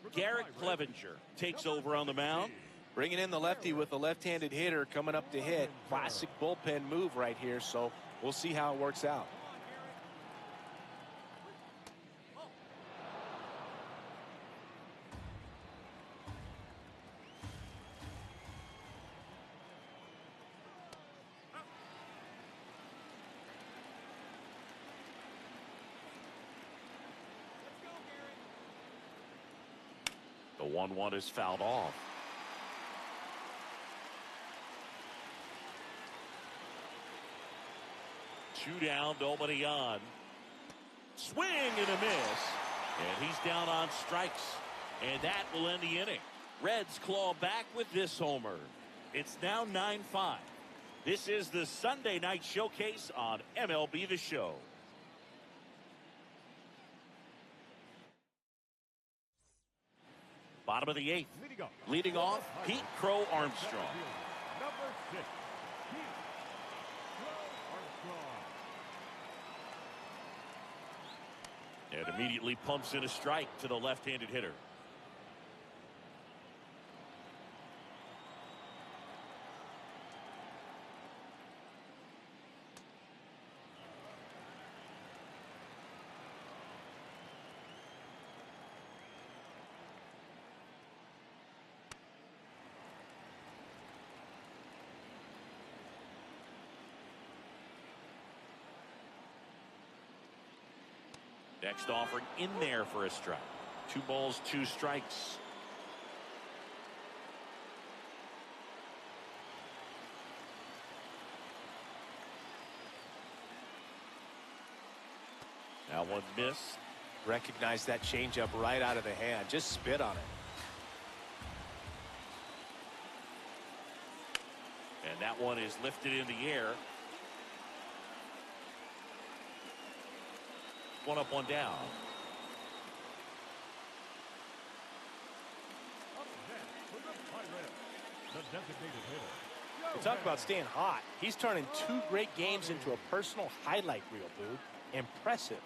mound. Garrett Clevenger takes over on the mound. Bringing in the lefty with the left-handed hitter coming up to hit. Classic bullpen move right here, so we'll see how it works out. The 1-1 is fouled off. Two down, nobody on. Swing and a miss. And he's down on strikes. And that will end the inning. Reds claw back with this homer. It's now 9-5. This is the Sunday night showcase on MLB The Show. Bottom of the 8th. Leading off, Pete Crow Armstrong. Number 6, Pete Crow Armstrong. And immediately pumps in a strike to the left-handed hitter. Next offering in there for a strike. 2 balls, 2 strikes. Now one miss. Recognize that changeup right out of the hand. Just spit on it. And that one is lifted in the air. 1 up, 1 down. Up next for the Pirates, the designated hitter. You talk about staying hot. He's turning 2 great games into a personal highlight reel, Boog. Impressive.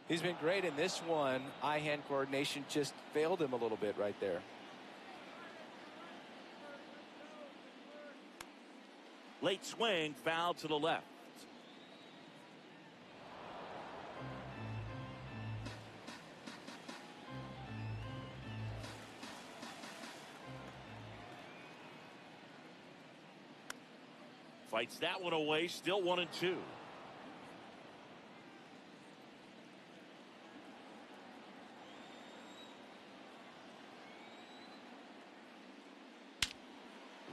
He's been great in this one. Eye-hand coordination just failed him a little bit right there. Late swing, foul to the left. Fights that one away, still 1-2.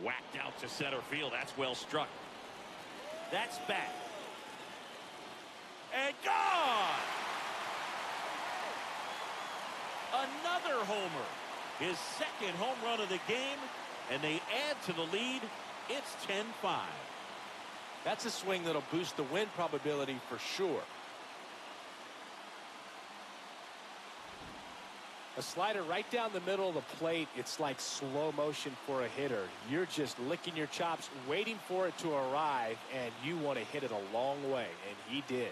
Whacked out to center field. That's well struck. That's back. And gone! Another homer. His second home run of the game, and they add to the lead. It's 10-5. That's a swing that'll boost the win probability for sure. A slider right down the middle of the plate. It's like slow motion for a hitter. You're just licking your chops, waiting for it to arrive, and you want to hit it a long way, and he did.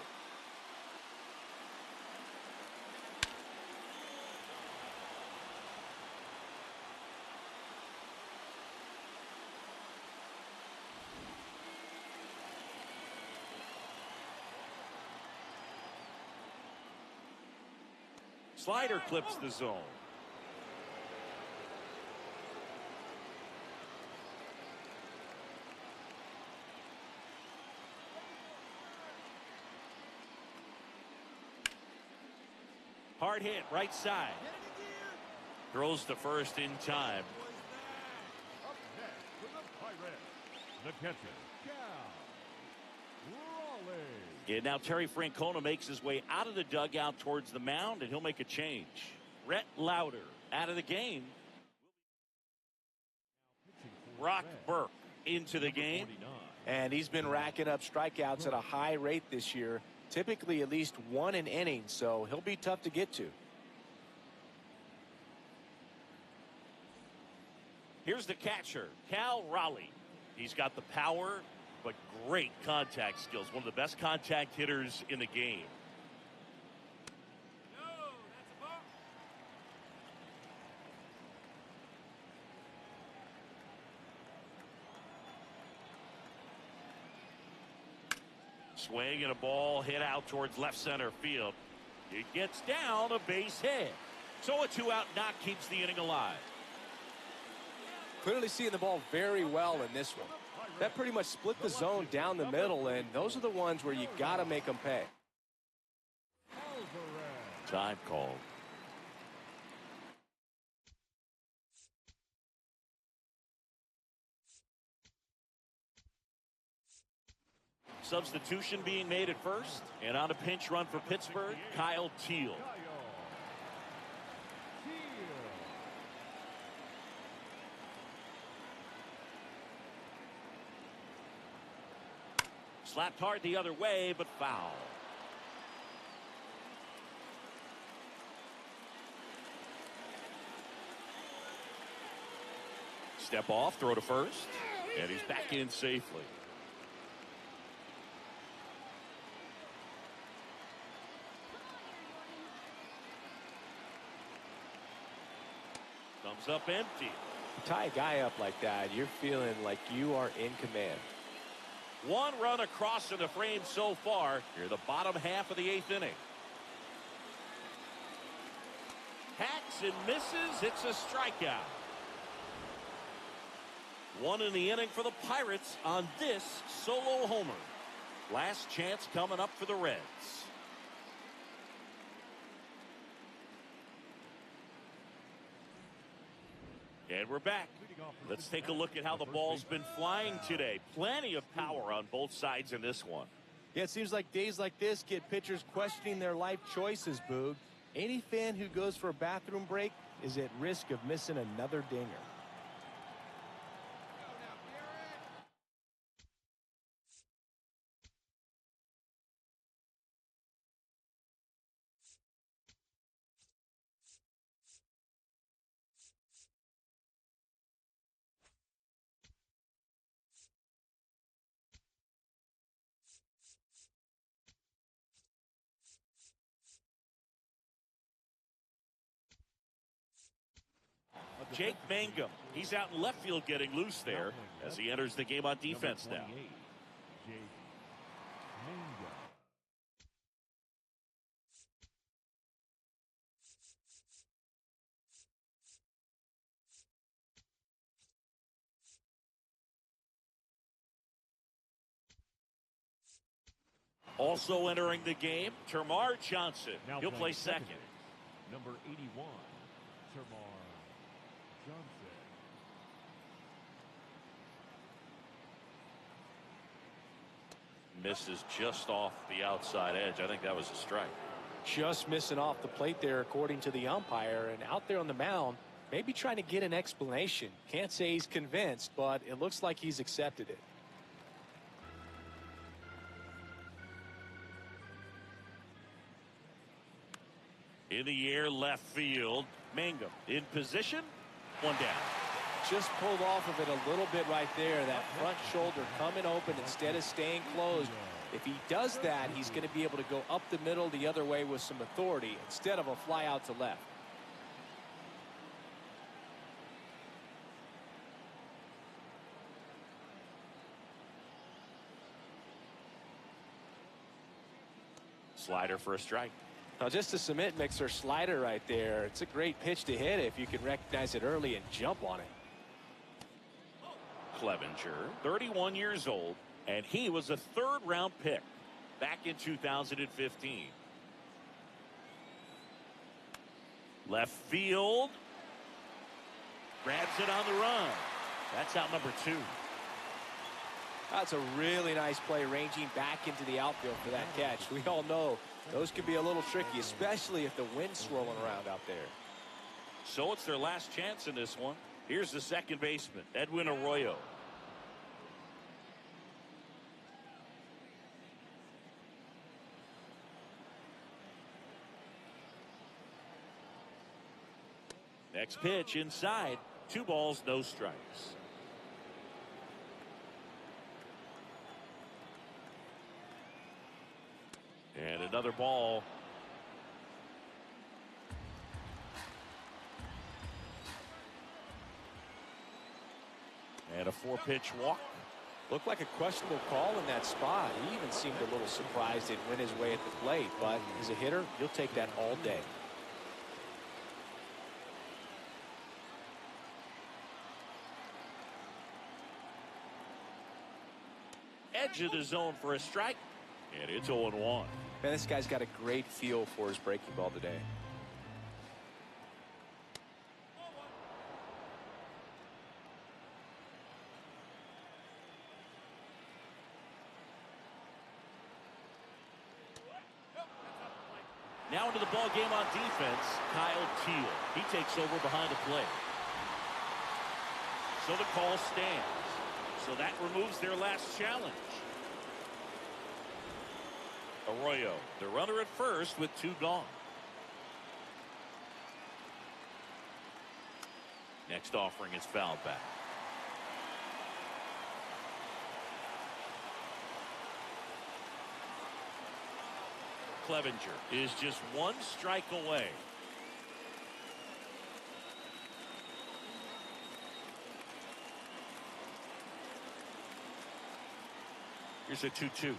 Slider clips the zone. Hard hit, right side. Throws the first in time. Up next for the Pirates, the catcher, Raleigh. And now Terry Francona makes his way out of the dugout towards the mound, and he'll make a change. Rhett Lauder out of the game. Brock Burke into the game. And he's been racking up strikeouts at a high rate this year, typically at least one an inning, so he'll be tough to get to. Here's the catcher, Cal Raleigh. He's got the power, but great contact skills. One of the best contact hitters in the game. Swing and a ball hit out towards left center field. It gets down, a base hit. So a two-out knock keeps the inning alive. Clearly seeing the ball very well in this one. That pretty much split the zone down the middle, and those are the ones where you got to make them pay. Time called. Substitution being made at first, and on a pinch run for Pittsburgh, Kyle Teal. Slapped hard the other way, but foul. Step off, throw to first, and he's back in safely. Comes up empty. You tie a guy up like that, you're feeling like you are in command. One run across in the frame so far. Here, the bottom half of the eighth inning. Hacks and misses. It's a strikeout. One in the inning for the Pirates on this solo homer. Last chance coming up for the Reds. And we're back. Let's take a look at how the ball's been flying today. Plenty of power on both sides in this one. Yeah, it seems like days like this get pitchers questioning their life choices, Boog. Any fan who goes for a bathroom break is at risk of missing another dinger. Jake Mangum, he's out in left field getting loose there as he enters the game on defense now. Also entering the game, Termarr Johnson. He'll play second. Number 81, Termarr Johnson. Misses just off the outside edge. I think that was a strike. Just missing off the plate there, according to the umpire. And out there on the mound, maybe trying to get an explanation. Can't say he's convinced, but it looks like he's accepted it. In the air, left field. Mangum in position. One down. Just pulled off of it a little bit right there. That front shoulder coming open instead of staying closed. If he does that, he's going to be able to go up the middle the other way with some authority instead of a fly out to left. Slider for a strike. Now, just a cement mixer slider right there. It's a great pitch to hit if you can recognize it early and jump on it. Clevenger, 31 years old, and he was a third-round pick back in 2015. Left field. Grabs it on the run. That's out number 2. That's a really nice play, ranging back into the outfield for that catch. We all know those can be a little tricky, especially if the wind's swirling around out there. So it's their last chance in this one. Here's the second baseman, Edwin Arroyo. Next pitch inside. 2 balls, no strikes. And another ball. And a 4-pitch walk. Looked like a questionable call in that spot. He even seemed a little surprised it went his way at the plate. But as a hitter, you'll take that all day. Edge of the zone for a strike. And it's 0-1. Man, this guy's got a great feel for his breaking ball today. Now into the ball game on defense, Kyle Teal. He takes over behind the plate. So the call stands. So that removes their last challenge. Arroyo, the runner at first with 2 gone. Next offering is fouled back. Clevenger is just 1 strike away. Here's a 2-2.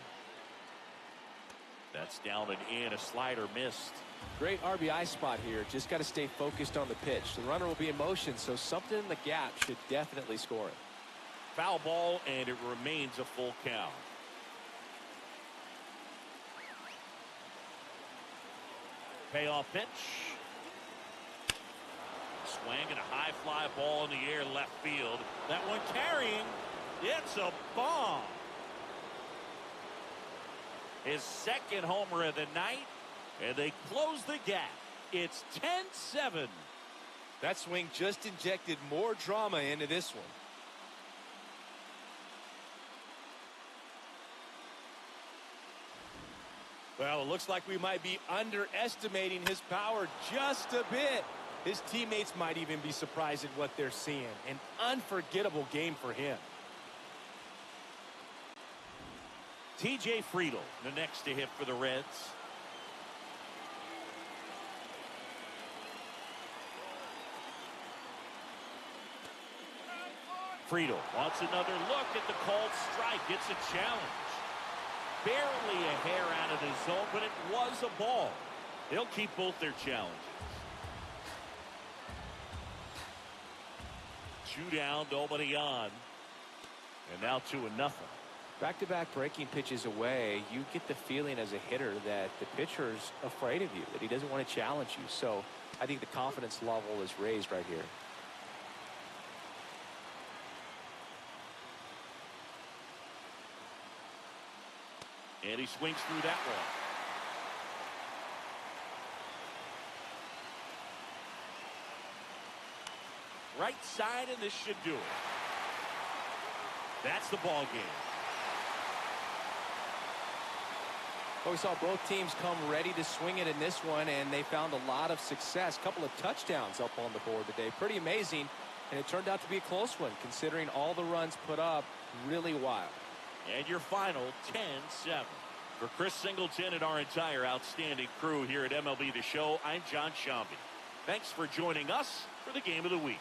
That's down and in. A slider missed. Great RBI spot here. Just got to stay focused on the pitch. The runner will be in motion, so something in the gap should definitely score it. Foul ball, and it remains a full count. Payoff pitch. Swing and a high fly ball in the air left field. That one carrying. It's a bomb. His second homer of the night, and they close the gap. It's 10-7. That swing just injected more drama into this one. Well, it looks like we might be underestimating his power just a bit. His teammates might even be surprised at what they're seeing. An unforgettable game for him. TJ Friedl, the next to hit for the Reds. Friedl wants another look at the called strike. It's a challenge. Barely a hair out of the zone, but it was a ball. They'll keep both their challenges. 2 down, nobody on. And now 2-0. Back-to-back breaking pitches away, you get the feeling as a hitter that the pitcher's afraid of you, that he doesn't want to challenge you. So I think the confidence level is raised right here. And he swings through that one. Right side, and this should do it. That's the ball game. Well, we saw both teams come ready to swing it in this one, and they found a lot of success. A couple of touchdowns up on the board today. Pretty amazing, and it turned out to be a close one, considering all the runs put up. Really wild. And your final, 10-7. For Chris Singleton and our entire outstanding crew here at MLB The Show, I'm John Shambi. Thanks for joining us for the Game of the Week.